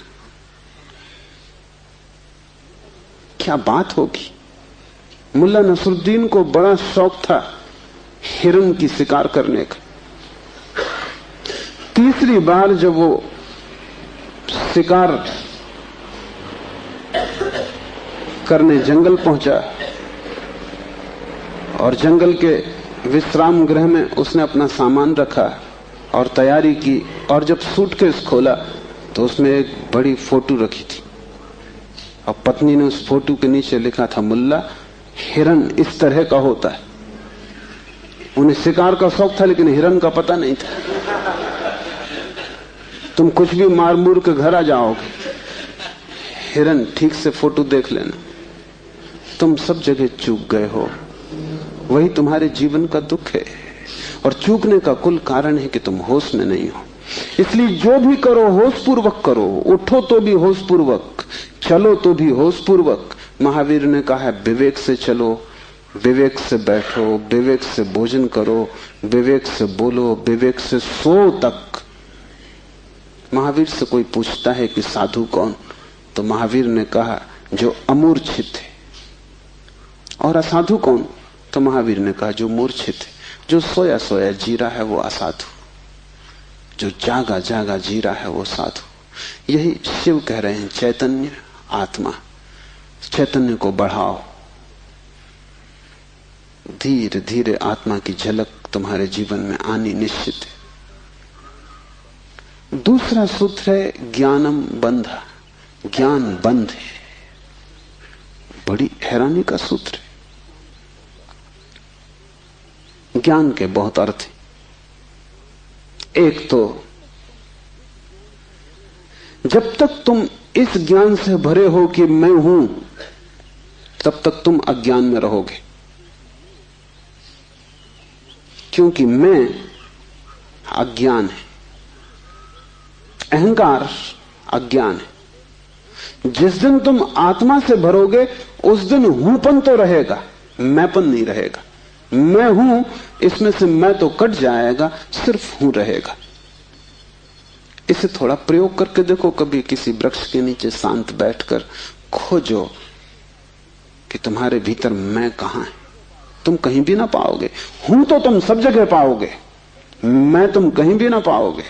क्या बात होगी? मुल्ला नसरुद्दीन को बड़ा शौक था हिरन की शिकार करने का। तीसरी बार जब वो शिकार करने जंगल पहुंचा और जंगल के विश्राम गृह में उसने अपना सामान रखा और तैयारी की, और जब सूटकेस खोला तो उसमें एक बड़ी फोटो रखी थी और पत्नी ने उस फोटो के नीचे लिखा था, मुल्ला हिरन इस तरह का होता है। उन्हें शिकार का शौक था लेकिन हिरन का पता नहीं था। तुम कुछ भी मार मूर के घर आ जाओगे, हिरन ठीक से फोटो देख लेना। तुम सब जगह चूक गए हो। वही तुम्हारे जीवन का दुख है। और चूकने का कुल कारण है कि तुम होश में नहीं हो। इसलिए जो भी करो होश पूर्वक करो। उठो तो भी होश पूर्वक, चलो तो भी होश पूर्वक। महावीर ने कहा है विवेक से चलो, विवेक से बैठो, विवेक से भोजन करो, विवेक से बोलो, विवेक से सो तक। महावीर से कोई पूछता है कि साधु कौन, तो महावीर ने कहा जो अमूर्छित है। और असाधु कौन, तो महावीर ने कहा जो मूर्छित है, जो सोया सोया जी रहा है वो असाधु, जो जागा जागा जी रहा है वो साधु। यही शिव कह रहे हैं, चैतन्य आत्मा। चैतन्य को बढ़ाओ। धीरे धीरे आत्मा की झलक तुम्हारे जीवन में आनी निश्चित है। दूसरा सूत्र है ज्ञानम बंधा। ज्ञान बंध है। बड़ी हैरानी का सूत्र है। ज्ञान के बहुत अर्थ हैं। एक तो जब तक तुम इस ज्ञान से भरे हो कि मैं हूं, तब तक तुम अज्ञान में रहोगे, क्योंकि मैं अज्ञान है, अहंकार अज्ञान है। जिस दिन तुम आत्मा से भरोगे उस दिन हूंपन तो रहेगा, मैंपन नहीं रहेगा। मैं हूं, इसमें से मैं तो कट जाएगा, सिर्फ हूं रहेगा। इसे थोड़ा प्रयोग करके देखो। कभी किसी वृक्ष के नीचे शांत बैठकर खोजो कि तुम्हारे भीतर मैं कहां है। तुम कहीं भी ना पाओगे। हूं तो तुम सब जगह पाओगे, मैं तुम कहीं भी ना पाओगे।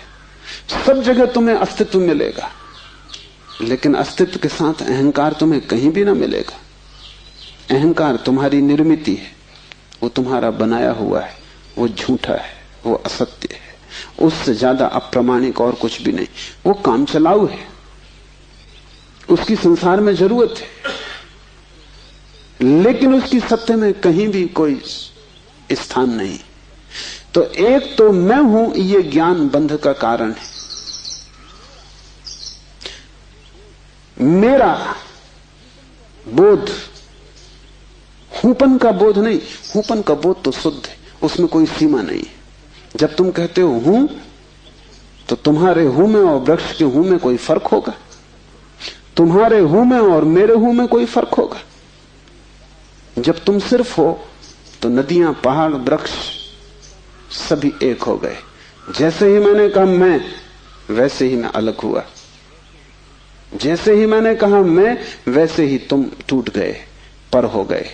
सब जगह तुम्हें अस्तित्व मिलेगा, लेकिन अस्तित्व के साथ अहंकार तुम्हें कहीं भी ना मिलेगा। अहंकार तुम्हारी निर्मिति है, वो तुम्हारा बनाया हुआ है, वो झूठा है, वो असत्य है, उससे ज्यादा अप्रामाणिक और कुछ भी नहीं। वो काम चलाऊ है, उसकी संसार में जरूरत है, लेकिन उसकी सत्य में कहीं भी कोई स्थान नहीं। तो एक तो मैं हूं, ये ज्ञान बंध का कारण है। मेरा बोध, हूपन का बोध नहीं। हूपन का बोध तो शुद्ध है, उसमें कोई सीमा नहीं है। जब तुम कहते हो हूं, तो तुम्हारे हूं में और वृक्ष के हूं में कोई फर्क होगा? तुम्हारे हूं में और मेरे हूं में कोई फर्क होगा? जब तुम सिर्फ हो तो नदियां, पहाड़, वृक्ष सभी एक हो गए। जैसे ही मैंने कहा मैं, वैसे ही मैं अलग हुआ। जैसे ही मैंने कहा मैं, वैसे ही तुम टूट गए, पर हो गए,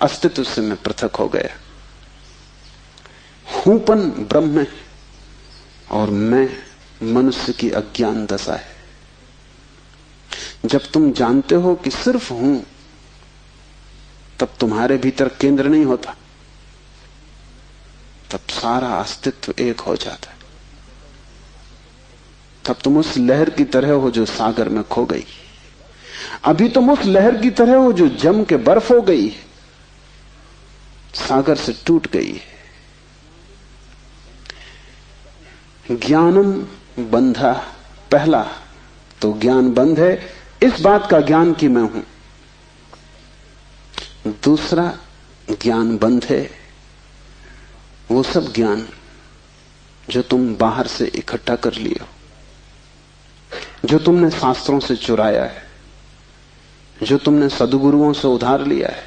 अस्तित्व से मैं पृथक हो गया। हूपन ब्रह्म है और मैं मनुष्य की अज्ञान दशा है। जब तुम जानते हो कि सिर्फ हूं, तब तुम्हारे भीतर केंद्र नहीं होता, तब सारा अस्तित्व एक हो जाता है। तब तुम उस लहर की तरह हो जो सागर में खो गई। अभी तुम उस लहर की तरह हो जो जम के बर्फ हो गई है, सागर से टूट गई है। ज्ञानम बंधा, पहला तो ज्ञान बंध है, इस बात का ज्ञान कि मैं हूं। दूसरा ज्ञान बंध है वो सब ज्ञान जो तुम बाहर से इकट्ठा कर लिए हो, जो तुमने शास्त्रों से चुराया है, जो तुमने सद्गुरुओं से उधार लिया है,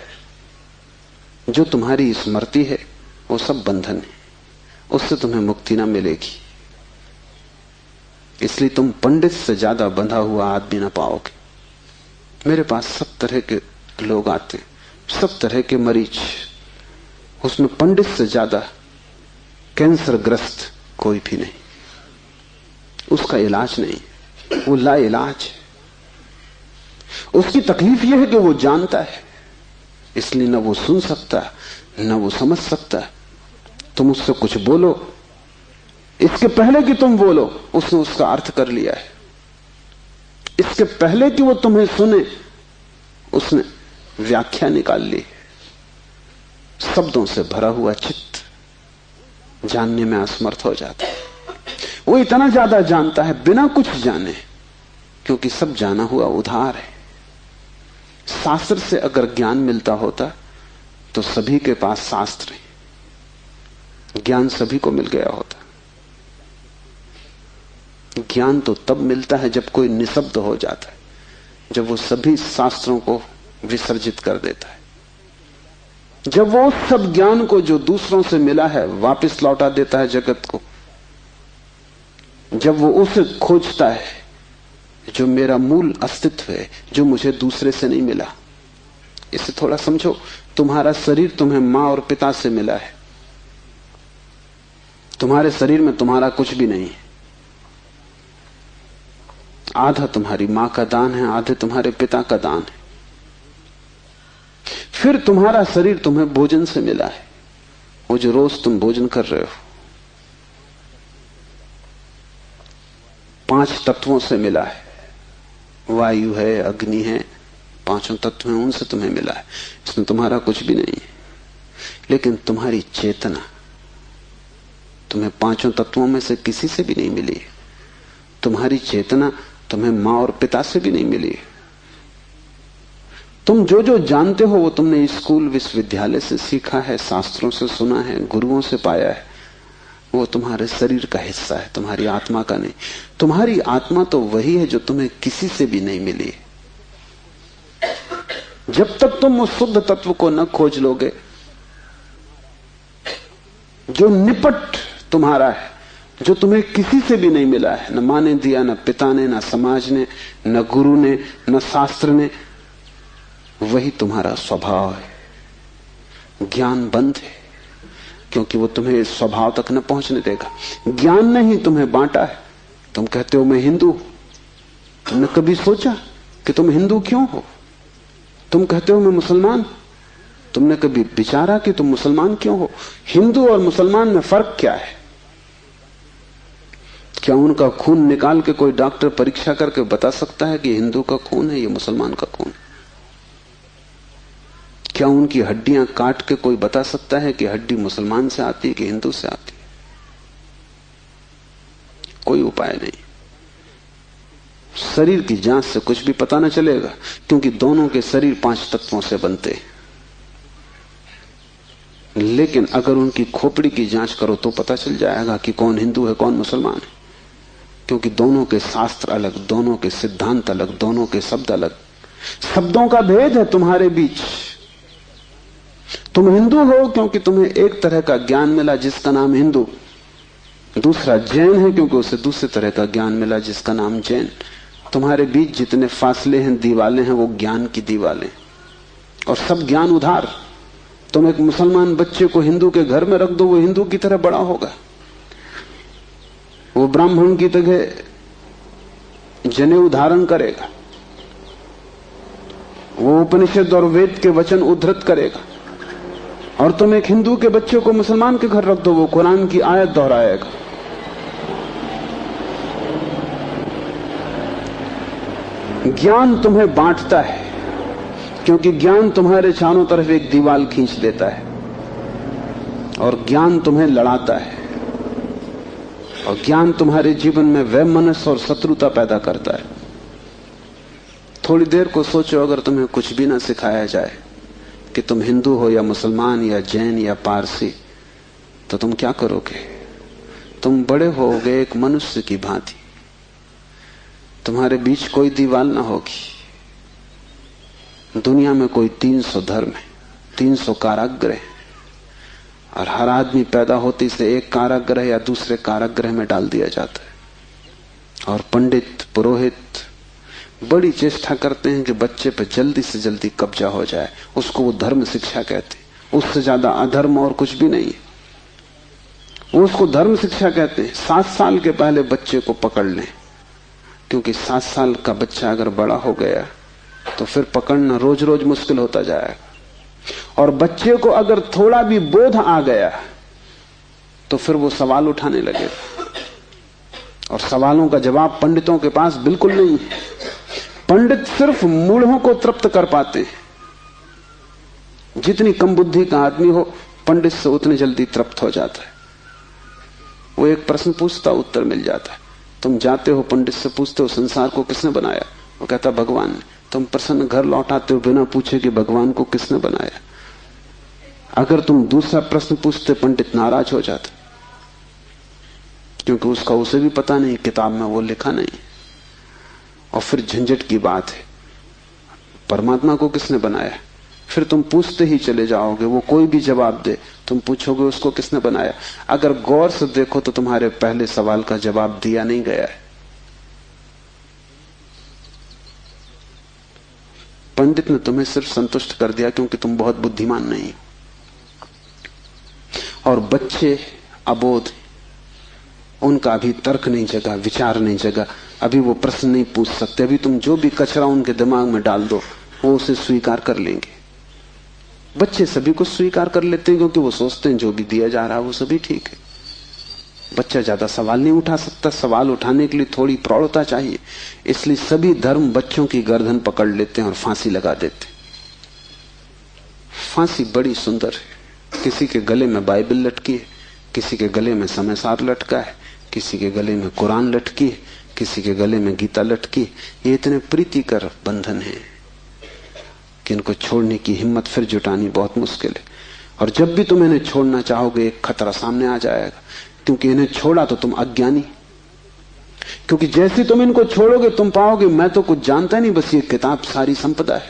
जो तुम्हारी स्मृति है, वो सब बंधन है। उससे तुम्हें मुक्ति ना मिलेगी। इसलिए तुम पंडित से ज्यादा बंधा हुआ आदमी ना पाओगे। मेरे पास सब तरह के लोग आते हैं, सब तरह के मरीज, उसमें पंडित से ज्यादा कैंसर ग्रस्त कोई भी नहीं। उसका इलाज नहीं, वो ला इलाज है। उसकी तकलीफ यह है कि वो जानता है, इसलिए न वो सुन सकता न वो समझ सकता। तुम उससे कुछ बोलो, इसके पहले कि तुम बोलो उसने उसका अर्थ कर लिया है। इसके पहले कि वो तुम्हें सुने उसने व्याख्या निकाल ली। शब्दों से भरा हुआ चित्त जानने में असमर्थ हो जाता है। वो इतना ज्यादा जानता है बिना कुछ जाने, क्योंकि सब जाना हुआ उधार है। शास्त्र से अगर ज्ञान मिलता होता तो सभी के पास शास्त्र है, ज्ञान सभी को मिल गया होता। ज्ञान तो तब मिलता है जब कोई निशब्द हो जाता है, जब वो सभी शास्त्रों को विसर्जित कर देता है, जब वो उस सब ज्ञान को जो दूसरों से मिला है वापस लौटा देता है जगत को, जब वो उसे खोजता है जो मेरा मूल अस्तित्व है, जो मुझे दूसरे से नहीं मिला। इसे थोड़ा समझो। तुम्हारा शरीर तुम्हें मां और पिता से मिला है। तुम्हारे शरीर में तुम्हारा कुछ भी नहीं है। आधा तुम्हारी मां का दान है, आधे तुम्हारे पिता का दान है। फिर तुम्हारा शरीर तुम्हें भोजन से मिला है, वो जो रोज तुम भोजन कर रहे हो। 5 तत्वों से मिला है, वायु है, अग्नि है, 5 तत्व हैं, उनसे तुम्हें मिला है। इसमें तुम्हारा कुछ भी नहीं है। लेकिन तुम्हारी चेतना तुम्हें 5 तत्वों में से किसी से भी नहीं मिली है। तुम्हारी चेतना तुम्हें मां और पिता से भी नहीं मिली। तुम जो जो जानते हो वो तुमने स्कूल विश्वविद्यालय से सीखा है, शास्त्रों से सुना है, गुरुओं से पाया है। वो तुम्हारे शरीर का हिस्सा है, तुम्हारी आत्मा का नहीं। तुम्हारी आत्मा तो वही है जो तुम्हें किसी से भी नहीं मिली। जब तक तुम उस शुद्ध तत्व को न खोज लोगे जो निपट तुम्हारा है, जो तुम्हें किसी से भी नहीं मिला है, न मां ने दिया, न पिता ने, न समाज ने, न गुरु ने, न शास्त्र ने, वही तुम्हारा स्वभाव है। ज्ञान बंद है क्योंकि वो तुम्हें स्वभाव तक न पहुंचने देगा। ज्ञान ने ही तुम्हें बांटा है। तुम कहते हो मैं हिंदू, तुमने कभी सोचा कि तुम हिंदू क्यों हो? तुम कहते हो मैं मुसलमान, तुमने कभी विचारा कि तुम मुसलमान क्यों हो? हिंदू और मुसलमान में फर्क क्या है? क्या उनका खून निकाल के कोई डॉक्टर परीक्षा करके बता सकता है कि हिंदू का खून है, ये मुसलमान का खून? क्या उनकी हड्डियां काट के कोई बता सकता है कि हड्डी मुसलमान से आती है कि हिंदू से आती है? कोई उपाय नहीं। शरीर की जांच से कुछ भी पता न चलेगा, क्योंकि दोनों के शरीर 5 तत्वों से बनते हैं। लेकिन अगर उनकी खोपड़ी की जांच करो तो पता चल जाएगा कि कौन हिंदू है कौन मुसलमान है, क्योंकि दोनों के शास्त्र अलग, दोनों के सिद्धांत अलग, दोनों के शब्द अलग। शब्दों का भेद है तुम्हारे बीच। तुम हिंदू हो क्योंकि तुम्हें एक तरह का ज्ञान मिला जिसका नाम हिंदू, दूसरा जैन है क्योंकि उसे दूसरे तरह का ज्ञान मिला जिसका नाम जैन। तुम्हारे बीच जितने फासले हैं, दीवालें हैं, वो ज्ञान की दीवालें, और सब ज्ञान उधार। तुम एक मुसलमान बच्चे को हिंदू के घर में रख दो, वो हिंदू की तरह बड़ा होगा। वो ब्राह्मण की तरह जनेऊ धारण करेगा, वो उपनिषद और वेद के वचन उद्धृत करेगा। और तुम एक हिंदू के बच्चे को मुसलमान के घर रख दो, वो कुरान की आयत दोहराएगा। ज्ञान तुम्हें बांटता है, क्योंकि ज्ञान तुम्हारे चारों तरफ एक दीवार खींच देता है, और ज्ञान तुम्हें लड़ाता है, और ज्ञान तुम्हारे जीवन में वैमनस्य और शत्रुता पैदा करता है। थोड़ी देर को सोचो, अगर तुम्हें कुछ भी ना सिखाया जाए कि तुम हिंदू हो या मुसलमान या जैन या पारसी, तो तुम क्या करोगे? तुम बड़े होगे एक मनुष्य की भांति। तुम्हारे बीच कोई दीवार ना होगी। दुनिया में कोई 300 धर्म है, 300 कारागृह, और हर आदमी पैदा होते से एक कारागृह या दूसरे कारागृह में डाल दिया जाता है। और पंडित पुरोहित बड़ी चेष्टा करते हैं कि बच्चे पे जल्दी से जल्दी कब्जा हो जाए। उसको वो धर्म शिक्षा कहते हैं। उससे ज्यादा अधर्म और कुछ भी नहीं है। वो उसको धर्म शिक्षा कहते हैं। 7 साल के पहले बच्चे को पकड़ लें, क्योंकि 7 साल का बच्चा अगर बड़ा हो गया तो फिर पकड़ना रोज रोज मुश्किल होता जाएगा। और बच्चे को अगर थोड़ा भी बोध आ गया तो फिर वो सवाल उठाने लगेगा, और सवालों का जवाब पंडितों के पास बिल्कुल नहीं है। पंडित सिर्फ मूढ़ों को तृप्त कर पाते हैं। जितनी कम बुद्धि का आदमी हो, पंडित से उतनी जल्दी तृप्त हो जाता है। वो एक प्रश्न पूछता, उत्तर मिल जाता है। तुम जाते हो पंडित से पूछते हो संसार को किसने बनाया, वो कहता भगवान ने। तुम प्रसन्न घर लौटाते हो बिना पूछे कि भगवान को किसने बनाया। अगर तुम दूसरा प्रश्न पूछते, पंडित नाराज हो जाता, क्योंकि उसका उसे भी पता नहीं, किताब में वो लिखा नहीं। और फिर झंझट की बात है, परमात्मा को किसने बनाया। फिर तुम पूछते ही चले जाओगे, वो कोई भी जवाब दे, तुम पूछोगे उसको किसने बनाया। अगर गौर से देखो तो तुम्हारे पहले सवाल का जवाब दिया नहीं गया है। पंडित ने तुम्हें सिर्फ संतुष्ट कर दिया क्योंकि तुम बहुत बुद्धिमान नहीं। और बच्चे अबोध, उनका अभी तर्क नहीं जगा, विचार नहीं जगा, अभी वो प्रश्न नहीं पूछ सकते। अभी तुम जो भी कचरा उनके दिमाग में डाल दो, वो उसे स्वीकार कर लेंगे। बच्चे सभी कुछ स्वीकार कर लेते हैं, क्योंकि वो सोचते हैं जो भी दिया जा रहा है वो सभी ठीक है। बच्चा ज्यादा सवाल नहीं उठा सकता, सवाल उठाने के लिए थोड़ी प्रौढ़ता चाहिए। इसलिए सभी धर्म बच्चों की गर्दन पकड़ लेते हैं और फांसी लगा देते हैं। फांसी बड़ी सुंदर है। किसी के गले में बाइबल लटकी है, किसी के गले में समयसार लटका है, किसी के गले में कुरान लटकी है, किसी के गले में गीता लटकी। ये इतने प्रीतिकर बंधन है कि इनको छोड़ने की हिम्मत फिर जुटानी बहुत मुश्किल है। और जब भी तुम इन्हें छोड़ना चाहोगे, एक खतरा सामने आ जाएगा, क्योंकि इन्हें छोड़ा तो तुम अज्ञानी। क्योंकि जैसे तुम इनको छोड़ोगे तुम पाओगे मैं तो कुछ जानता नहीं, बस ये किताब सारी संपदा है,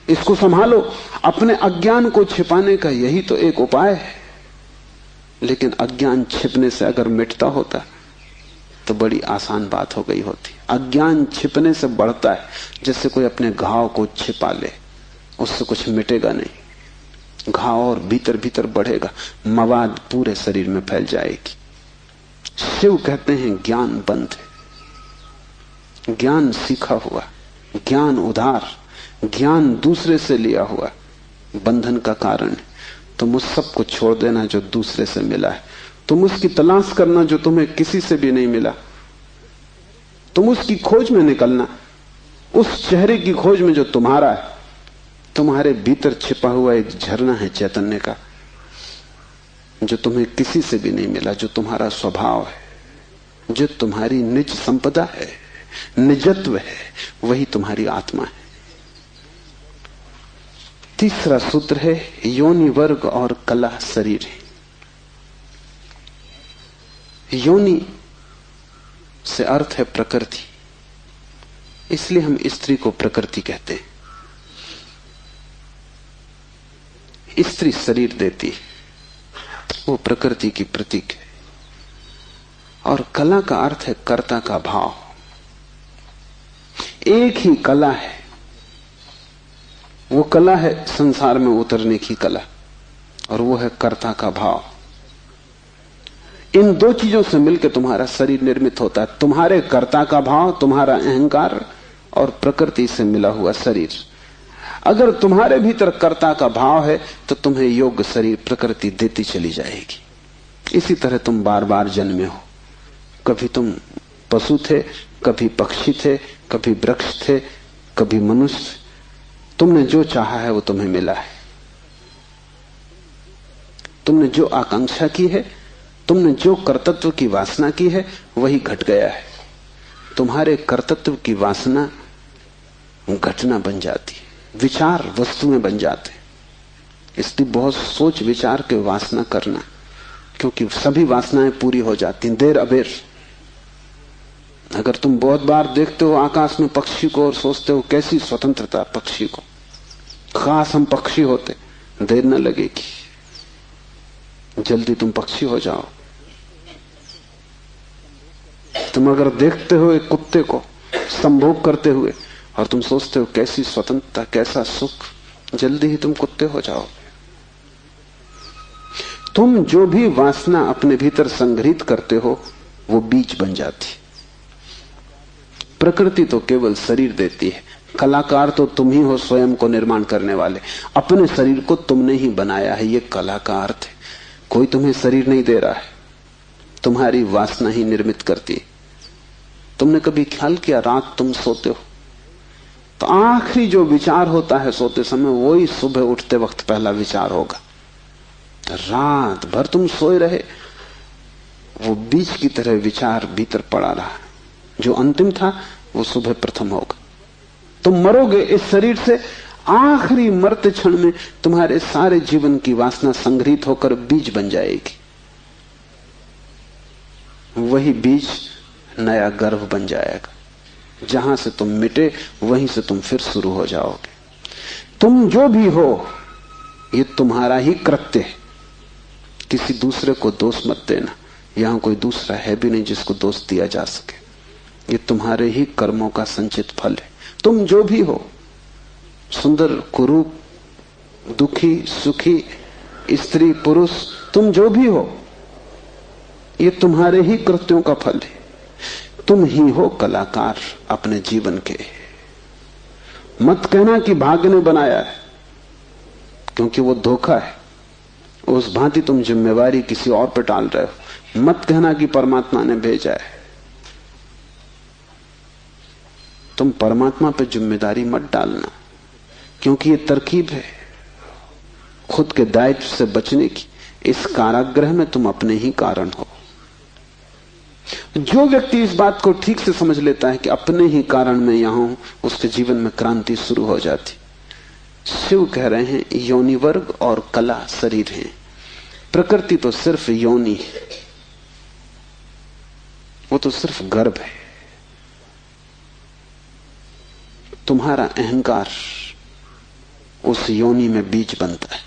इसको संभालो। अपने अज्ञान को छिपाने का यही तो एक उपाय है। लेकिन अज्ञान छिपने से अगर मिटता होता तो बड़ी आसान बात हो गई होती। अज्ञान छिपने से बढ़ता है, जैसे कोई अपने घाव को छिपा ले, उससे कुछ मिटेगा नहीं। घाव और भीतर भीतर बढ़ेगा, मवाद पूरे शरीर में फैल जाएगी। शिव कहते हैं ज्ञान बंद है। ज्ञान सीखा हुआ, ज्ञान उधार, ज्ञान दूसरे से लिया हुआ बंधन का कारण है। तुम उस सब को छोड़ देना जो दूसरे से मिला है। तुम उसकी तलाश करना जो तुम्हें किसी से भी नहीं मिला। तुम उसकी खोज में निकलना, उस चेहरे की खोज में जो तुम्हारा है। तुम्हारे भीतर छिपा हुआ एक झरना है चैतन्य का, जो तुम्हें किसी से भी नहीं मिला, जो तुम्हारा स्वभाव है, जो तुम्हारी निज संपदा है। निजत्व है, वही तुम्हारी आत्मा है। तीसरा सूत्र है योनि वर्ग और कला शरीर है। योनि से अर्थ है प्रकृति, इसलिए हम स्त्री को प्रकृति कहते हैं। स्त्री शरीर देती है, वो प्रकृति की प्रतीक है। और कला का अर्थ है कर्ता का भाव। एक ही कला है, वो कला है संसार में उतरने की कला, और वो है कर्ता का भाव। इन दो चीजों से मिलकर तुम्हारा शरीर निर्मित होता है। तुम्हारे कर्ता का भाव, तुम्हारा अहंकार, और प्रकृति से मिला हुआ शरीर। अगर तुम्हारे भीतर कर्ता का भाव है तो तुम्हें योग्य शरीर प्रकृति देती चली जाएगी। इसी तरह तुम बार बार जन्मे हो। कभी तुम पशु थे, कभी पक्षी थे, कभी वृक्ष थे, कभी मनुष्य। तुमने जो चाहा है वो तुम्हें मिला है। तुमने जो आकांक्षा की है, तुमने जो कर्तृत्व की वासना की है, वही घट गया है। तुम्हारे कर्तृत्व की वासना घटना बन जाती है, विचार वस्तुएं बन जाते। इसलिए बहुत सोच विचार के वासना करना, क्योंकि सभी वासनाएं पूरी हो जाती देर अबेर। अगर तुम बहुत बार देखते हो आकाश में पक्षी को और सोचते हो कैसी स्वतंत्रता पक्षी को, खास हम पक्षी होते, देर न लगेगी, जल्दी तुम पक्षी हो जाओ। तुम अगर देखते हो एक कुत्ते को संभोग करते हुए और तुम सोचते हो कैसी स्वतंत्रता, कैसा सुख, जल्दी ही तुम कुत्ते हो जाओ। तुम जो भी वासना अपने भीतर संग्रहित करते हो वो बीज बन जाती। प्रकृति तो केवल शरीर देती है, कलाकार तो तुम ही हो, स्वयं को निर्माण करने वाले। अपने शरीर को तुमने ही बनाया है, ये कला का अर्थ है। कोई तुम्हें शरीर नहीं दे रहा है, तुम्हारी वासना ही निर्मित करती है। तुमने कभी ख्याल किया, रात तुम सोते हो तो आखिरी जो विचार होता है सोते समय, वही सुबह उठते वक्त पहला विचार होगा। रात भर तुम सोए रहे, वो बीज की तरह विचार भीतर पड़ा रहा, जो अंतिम था वो सुबह प्रथम होगा। तुम मरोगे इस शरीर से, आखिरी मरते क्षण में तुम्हारे सारे जीवन की वासना संग्रहित होकर बीज बन जाएगी। वही बीज नया गर्भ बन जाएगा। जहां से तुम मिटे वहीं से तुम फिर शुरू हो जाओगे। तुम जो भी हो ये तुम्हारा ही कृत्य है, किसी दूसरे को दोष मत देना। यहां कोई दूसरा है भी नहीं जिसको दोष दिया जा सके। ये तुम्हारे ही कर्मों का संचित फल है। तुम जो भी हो, सुंदर कुरूप, दुखी सुखी, स्त्री पुरुष, तुम जो भी हो, ये तुम्हारे ही कृत्यों का फल है। तुम ही हो कलाकार अपने जीवन के। मत कहना कि भाग्य ने बनाया है, क्योंकि वो धोखा है। उस भांति तुम जिम्मेवारी किसी और पर टाल रहे हो। मत कहना कि परमात्मा ने भेजा है। तुम परमात्मा पर जिम्मेदारी मत डालना, क्योंकि ये तरकीब है खुद के दायित्व से बचने की। इस कारागृह में तुम अपने ही कारण हो। जो व्यक्ति इस बात को ठीक से समझ लेता है कि अपने ही कारण मैं यहां हूं, उसके जीवन में क्रांति शुरू हो जाती। शिव कह रहे हैं योनि वर्ग और कला शरीर है। प्रकृति तो सिर्फ योनि है, वो तो सिर्फ गर्भ है। तुम्हारा अहंकार उस योनि में बीज बनता है।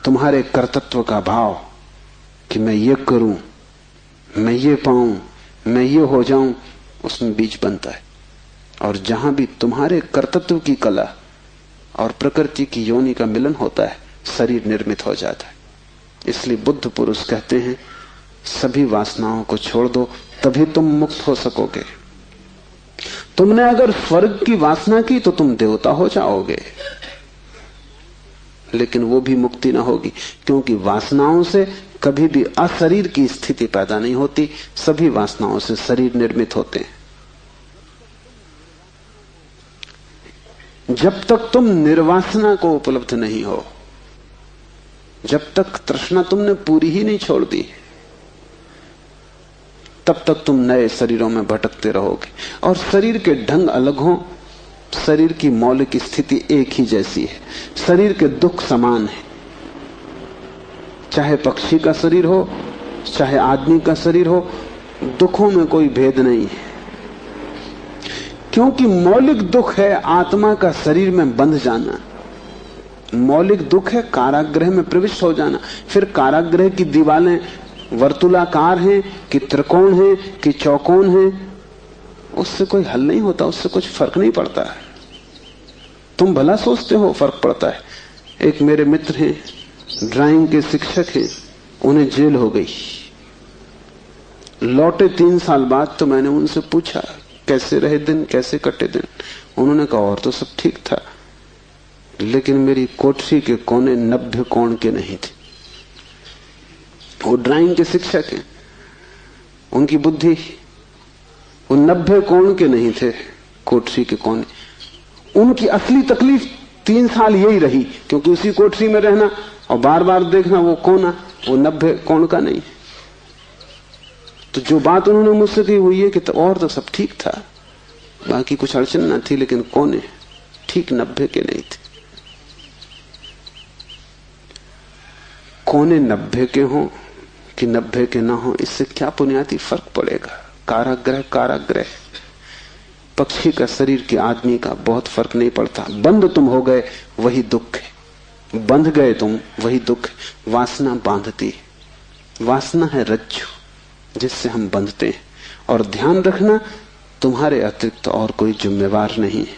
तुम्हारे कर्तृत्व का भाव कि मैं ये करूं, मैं ये पाऊं, मैं ये हो जाऊं, उसमें बीज बनता है। और जहां भी तुम्हारे कर्तृत्व की कला और प्रकृति की योनि का मिलन होता है, शरीर निर्मित हो जाता है। इसलिए बुद्ध पुरुष कहते हैं सभी वासनाओं को छोड़ दो, तभी तुम मुक्त हो सकोगे। तुमने अगर स्वर्ग की वासना की तो तुम देवता हो जाओगे, लेकिन वो भी मुक्ति ना होगी, क्योंकि वासनाओं से कभी भी अशरीर की स्थिति पैदा नहीं होती। सभी वासनाओं से शरीर निर्मित होते हैं। जब तक तुम निर्वासना को उपलब्ध नहीं हो, जब तक तृष्णा तुमने पूरी ही नहीं छोड़ दी, तब तक तुम नए शरीरों में भटकते रहोगे। और शरीर के ढंग अलग हो, शरीर की मौलिक स्थिति एक ही जैसी है। शरीर के दुख समान है, चाहे पक्षी का शरीर हो चाहे आदमी का शरीर हो, दुखों में कोई भेद नहीं है। क्योंकि मौलिक दुख है आत्मा का शरीर में बंध जाना, मौलिक दुख है कारागृह में प्रविष्ट हो जाना। फिर कारागृह की दीवारें वर्तुलाकार हैं कि त्रिकोण हैं कि चौकोन हैं, उससे कोई हल नहीं होता, उससे कुछ फर्क नहीं पड़ता है। तुम भला सोचते हो फर्क पड़ता है। एक मेरे मित्र हैं, ड्राइंग के शिक्षक हैं, उन्हें जेल हो गई, लौटे 3 साल बाद। तो मैंने उनसे पूछा कैसे रहे दिन, कैसे कटे दिन। उन्होंने कहा और तो सब ठीक था, लेकिन मेरी कोठरी के कोने 90 कोण के नहीं थे। वो ड्राइंग के शिक्षक हैं, उनकी बुद्धि, वो 90 कोण के नहीं थे कोठरी के कोने। उनकी असली तकलीफ 3 साल यही रही, क्योंकि उसी कोठरी में रहना और बार बार देखना वो कोना, वो 90 कोण का नहीं। तो जो बात उन्होंने मुझसे कही वो ये कि तो और तो सब ठीक था, बाकी कुछ अड़चन ना थी, लेकिन कोने ठीक 90 के नहीं थे। कोने 90 के हों कि 90 के ना हो, इससे क्या बुनियादी फर्क पड़ेगा। कारागृह कारागृह, पक्षी का शरीर के आदमी का बहुत फर्क नहीं पड़ता। बंद तुम हो गए वही दुख है, बंध गए तुम वही दुख है। वासना बांधती है, वासना है रज्जु जिससे हम बंधते हैं। और ध्यान रखना, तुम्हारे अतिरिक्त और कोई जिम्मेवार नहीं है।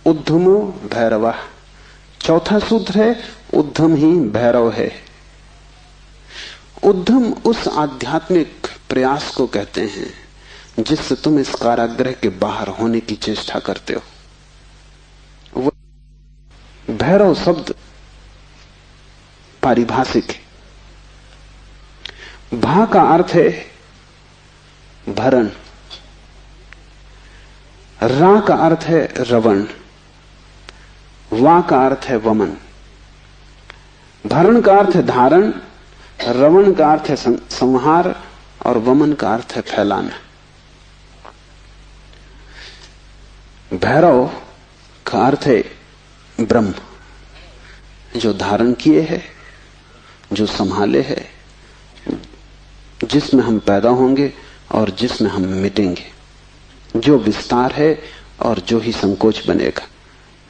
उद्धमो भैरवा, चौथा सूत्र है उद्धम ही भैरव है। उद्धम उस आध्यात्मिक प्रयास को कहते हैं जिससे तुम इस कारागृह के बाहर होने की चेष्टा करते हो। भैरव शब्द पारिभाषिक है। भा का अर्थ है भरण, रा का अर्थ है रवण, वा का अर्थ है वमन। भरण का अर्थ है धारण, रवण का अर्थ है संहार और वमन का अर्थ है फैलाना। भैरव का अर्थ है ब्रह्म, जो धारण किए है, जो संभाले है, जिसमें हम पैदा होंगे और जिसमें हम मिटेंगे, जो विस्तार है और जो ही संकोच बनेगा,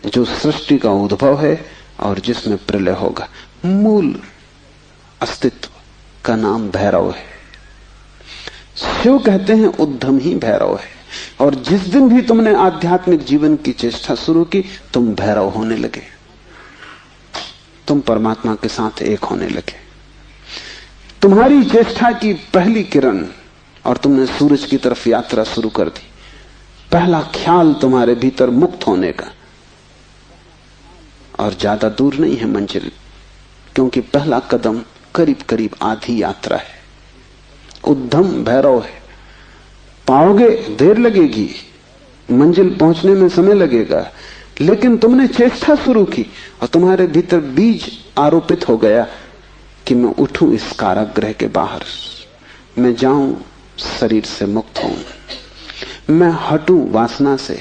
जो सृष्टि का उद्भव है और जिसमें प्रलय होगा। मूल अस्तित्व का नाम भैरव है। शिव कहते हैं उद्धम ही भैरव है। और जिस दिन भी तुमने आध्यात्मिक जीवन की चेष्टा शुरू की, तुम भैरव होने लगे, तुम परमात्मा के साथ एक होने लगे। तुम्हारी चेष्टा की पहली किरण और तुमने सूरज की तरफ यात्रा शुरू कर दी। पहला ख्याल तुम्हारे भीतर मुक्त होने का, और ज्यादा दूर नहीं है मंजिल, क्योंकि पहला कदम करीब करीब आधी यात्रा है। उद्धम भैरव है। पाओगे देर लगेगी, मंजिल पहुंचने में समय लगेगा, लेकिन तुमने चेष्टा शुरू की और तुम्हारे भीतर बीज आरोपित हो गया कि मैं उठूं इस कारागृह के बाहर, मैं जाऊं शरीर से मुक्त हूं, मैं हटूं वासना से,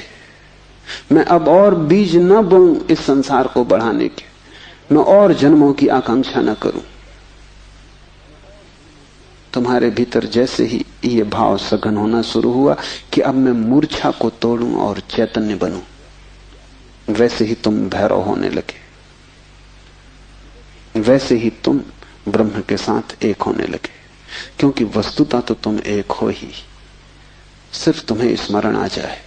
मैं अब और बीज न बोऊं इस संसार को बढ़ाने के, मैं और जन्मों की आकांक्षा न करूं। तुम्हारे भीतर जैसे ही ये भाव सघन होना शुरू हुआ कि अब मैं मूर्छा को तोड़ूं और चैतन्य बनूं, वैसे ही तुम भैरव होने लगे, वैसे ही तुम ब्रह्म के साथ एक होने लगे। क्योंकि वस्तुतः तो तुम एक हो ही, सिर्फ तुम्हें स्मरण आ जाए।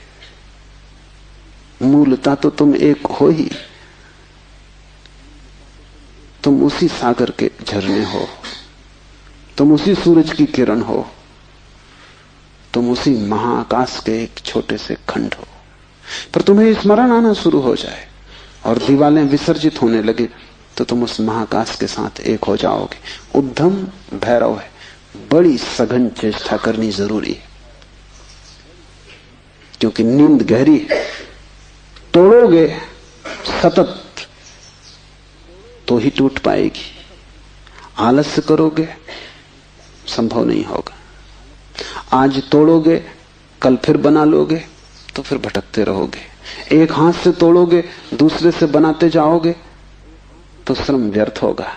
मूलतः तो तुम एक हो ही, तुम उसी सागर के झरने हो, तुम उसी सूरज की किरण हो, तुम उसी महाआकाश के एक छोटे से खंड हो। पर तुम्हें स्मरण आना शुरू हो जाए और दीवारें विसर्जित होने लगे तो तुम उस महाकाश के साथ एक हो जाओगे। उद्धम भैरव है। बड़ी सघन चेष्टा करनी जरूरी है, क्योंकि नींद गहरी है। तोड़ोगे सतत तो ही टूट पाएगी, आलस्य करोगे संभव नहीं होगा। आज तोड़ोगे कल फिर बना लोगे तो फिर भटकते रहोगे। एक हाथ से तोड़ोगे दूसरे से बनाते जाओगे तो श्रम व्यर्थ होगा।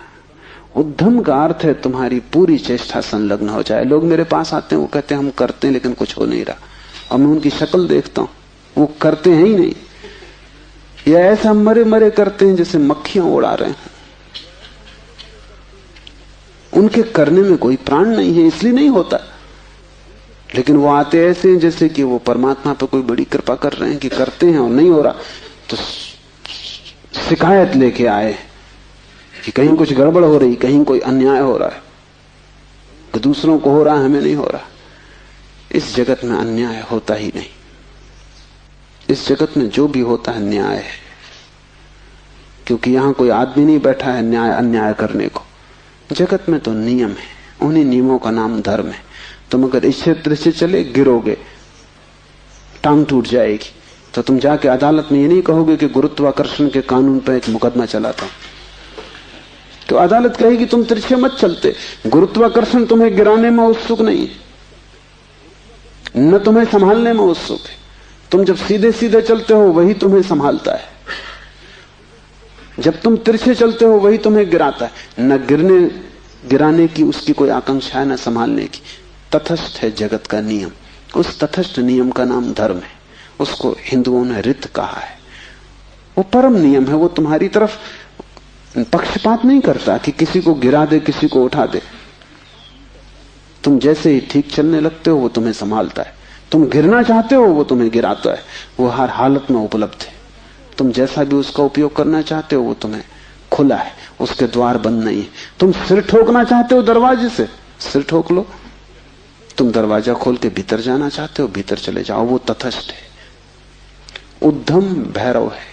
उद्यम का अर्थ है तुम्हारी पूरी चेष्टा संलग्न हो जाए। लोग मेरे पास आते हैं, वो कहते हैं हम करते हैं लेकिन कुछ हो नहीं रहा, और मैं उनकी शक्ल देखता हूं वो करते हैं ही नहीं, या ऐसा मरे मरे करते हैं जैसे मक्खियां उड़ा रहे हैं। उनके करने में कोई प्राण नहीं है, इसलिए नहीं होता। लेकिन वो आते ऐसे हैं जैसे कि वो परमात्मा पे कोई बड़ी कृपा कर रहे हैं कि करते हैं और नहीं हो रहा, तो शिकायत लेके आए कि कहीं कुछ गड़बड़ हो रही, कहीं कोई अन्याय हो रहा है, कि दूसरों को हो रहा है हमें नहीं हो रहा। इस जगत में अन्याय होता ही नहीं। इस जगत में जो भी होता है न्याय है, क्योंकि यहां कोई आदमी नहीं बैठा है न्याय अन्याय करने को। जगत में तो नियम है, उन्हीं नियमों का नाम धर्म है। तुम अगर इस क्षेत्र से चले गिरोगे, टांग टूट जाएगी, तो तुम जाके अदालत में ये नहीं कहोगे कि गुरुत्वाकर्षण के कानून पर एक मुकदमा चलाता हूं, तो अदालत कहेगी तुम तिरछे मत चलते। गुरुत्वाकर्षण तुम्हें गिराने में उत्सुक नहीं है, न तुम्हें संभालने में उत्सुक है। तुम जब सीधे सीधे चलते हो वही तुम्हें संभालता है, जब तुम तिरछे चलते हो वही तुम्हें गिराता है। न गिराने की उसकी कोई आकांक्षा है, न संभालने की। तटस्थ है जगत का नियम, उस तटस्थ नियम का नाम धर्म है। उसको हिंदुओं ने रित कहा है। वो परम नियम है, वो तुम्हारी तरफ पक्षपात नहीं करता कि किसी को गिरा दे किसी को उठा दे। तुम जैसे ही ठीक चलने लगते हो वो तुम्हें संभालता है, तुम गिरना चाहते हो वो तुम्हें गिराता है। वो हर हालत में उपलब्ध है। तुम जैसा भी उसका उपयोग करना चाहते हो वो तुम्हें खुला है, उसके द्वार बंद नहीं है। तुम सिर ठोकना चाहते हो दरवाजे से, सिर ठोक लो। तुम दरवाजा खोल के भीतर जाना चाहते हो, भीतर चले जाओ। वो तटस्थ है। उद्यम भैरव है,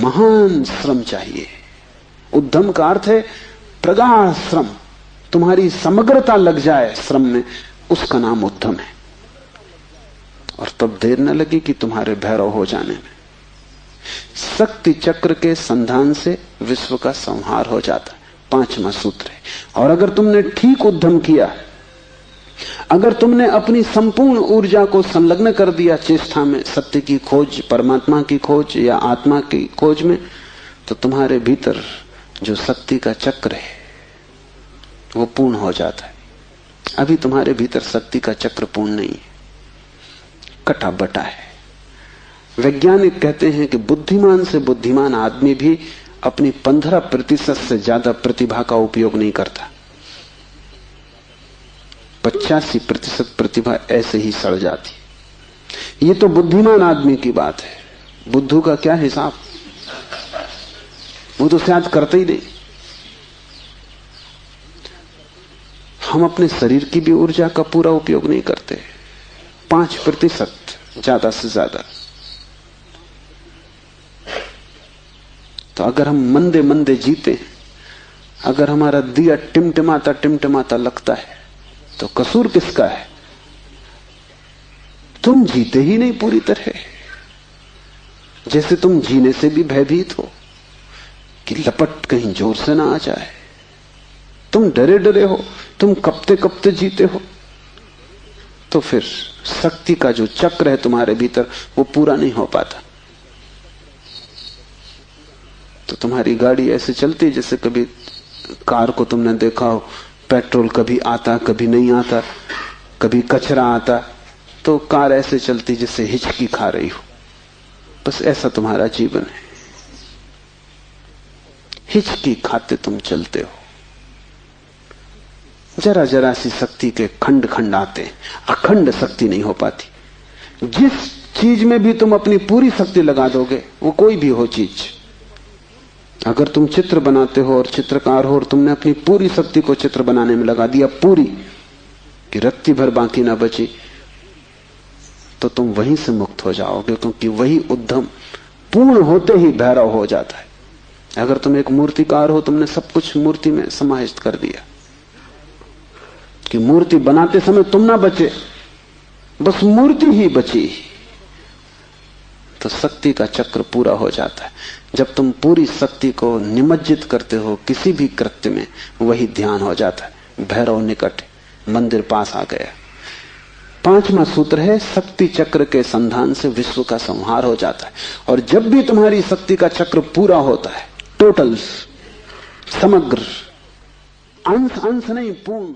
महान श्रम चाहिए। उद्यम का अर्थ है प्रगाढ़ श्रम, तुम्हारी समग्रता लग जाए श्रम में, उसका नाम उद्यम है। और तब देर न लगी कि तुम्हारे भैरव हो जाने में। शक्ति चक्र के संधान से विश्व का संहार हो जाता है, 5वां सूत्र है। और अगर तुमने ठीक उद्यम किया, अगर तुमने अपनी संपूर्ण ऊर्जा को संलग्न कर दिया चेष्टा में, सत्य की खोज, परमात्मा की खोज या आत्मा की खोज में, तो तुम्हारे भीतर जो शक्ति का चक्र है वो पूर्ण हो जाता है। अभी तुम्हारे भीतर शक्ति का चक्र पूर्ण नहीं है, कटा बटा है। वैज्ञानिक कहते हैं कि बुद्धिमान से बुद्धिमान आदमी भी अपनी 15% से ज्यादा प्रतिभा का उपयोग नहीं करता। 85% प्रतिभा ऐसे ही सड़ जाती। ये तो बुद्धिमान आदमी की बात है। बुद्धू का क्या हिसाब, वो तो शायद करते ही नहीं। हम अपने शरीर की भी ऊर्जा का पूरा उपयोग नहीं करते, 5% ज्यादा से ज्यादा। तो अगर हम मंदे मंदे जीते, अगर हमारा दिया टिमटिमाता टिमटिमाता लगता है, तो कसूर किसका है? तुम जीते ही नहीं पूरी तरह, जैसे तुम जीने से भी भयभीत हो कि लपट कहीं जोर से ना आ जाए। तुम डरे डरे हो, तुम कपते कपते जीते हो, तो फिर शक्ति का जो चक्र है तुम्हारे भीतर वो पूरा नहीं हो पाता। तो तुम्हारी गाड़ी ऐसे चलती जैसे कभी कार को तुमने देखा हो, पेट्रोल कभी आता कभी नहीं आता, कभी कचरा आता, तो कार ऐसे चलती जैसे हिचकी खा रही हो। बस ऐसा तुम्हारा जीवन है, हिचकी खाते तुम चलते हो। जरा जरा सी शक्ति के खंड खंड आते, अखंड शक्ति नहीं हो पाती। जिस चीज में भी तुम अपनी पूरी शक्ति लगा दोगे, वो कोई भी हो चीज, अगर तुम चित्र बनाते हो और चित्रकार हो और तुमने अपनी पूरी शक्ति को चित्र बनाने में लगा दिया, पूरी कि रत्ती भर बाकी ना बची, तो तुम वहीं से मुक्त हो जाओगे, क्योंकि वही उद्यम पूर्ण होते ही भैरव हो जाता है। अगर तुम एक मूर्तिकार हो, तुमने सब कुछ मूर्ति में समाहित कर दिया कि मूर्ति बनाते समय तुम ना बचे, बस मूर्ति ही बची, तो शक्ति का चक्र पूरा हो जाता है। जब तुम पूरी शक्ति को निमज्जित करते हो किसी भी कृत्य में, वही ध्यान हो जाता है। भैरव निकट, मंदिर पास आ गया। 5वां सूत्र है, शक्ति चक्र के संधान से विश्व का संहार हो जाता है। और जब भी तुम्हारी शक्ति का चक्र पूरा होता है, टोटल, समग्र, अंश अंश नहीं, पूर्ण,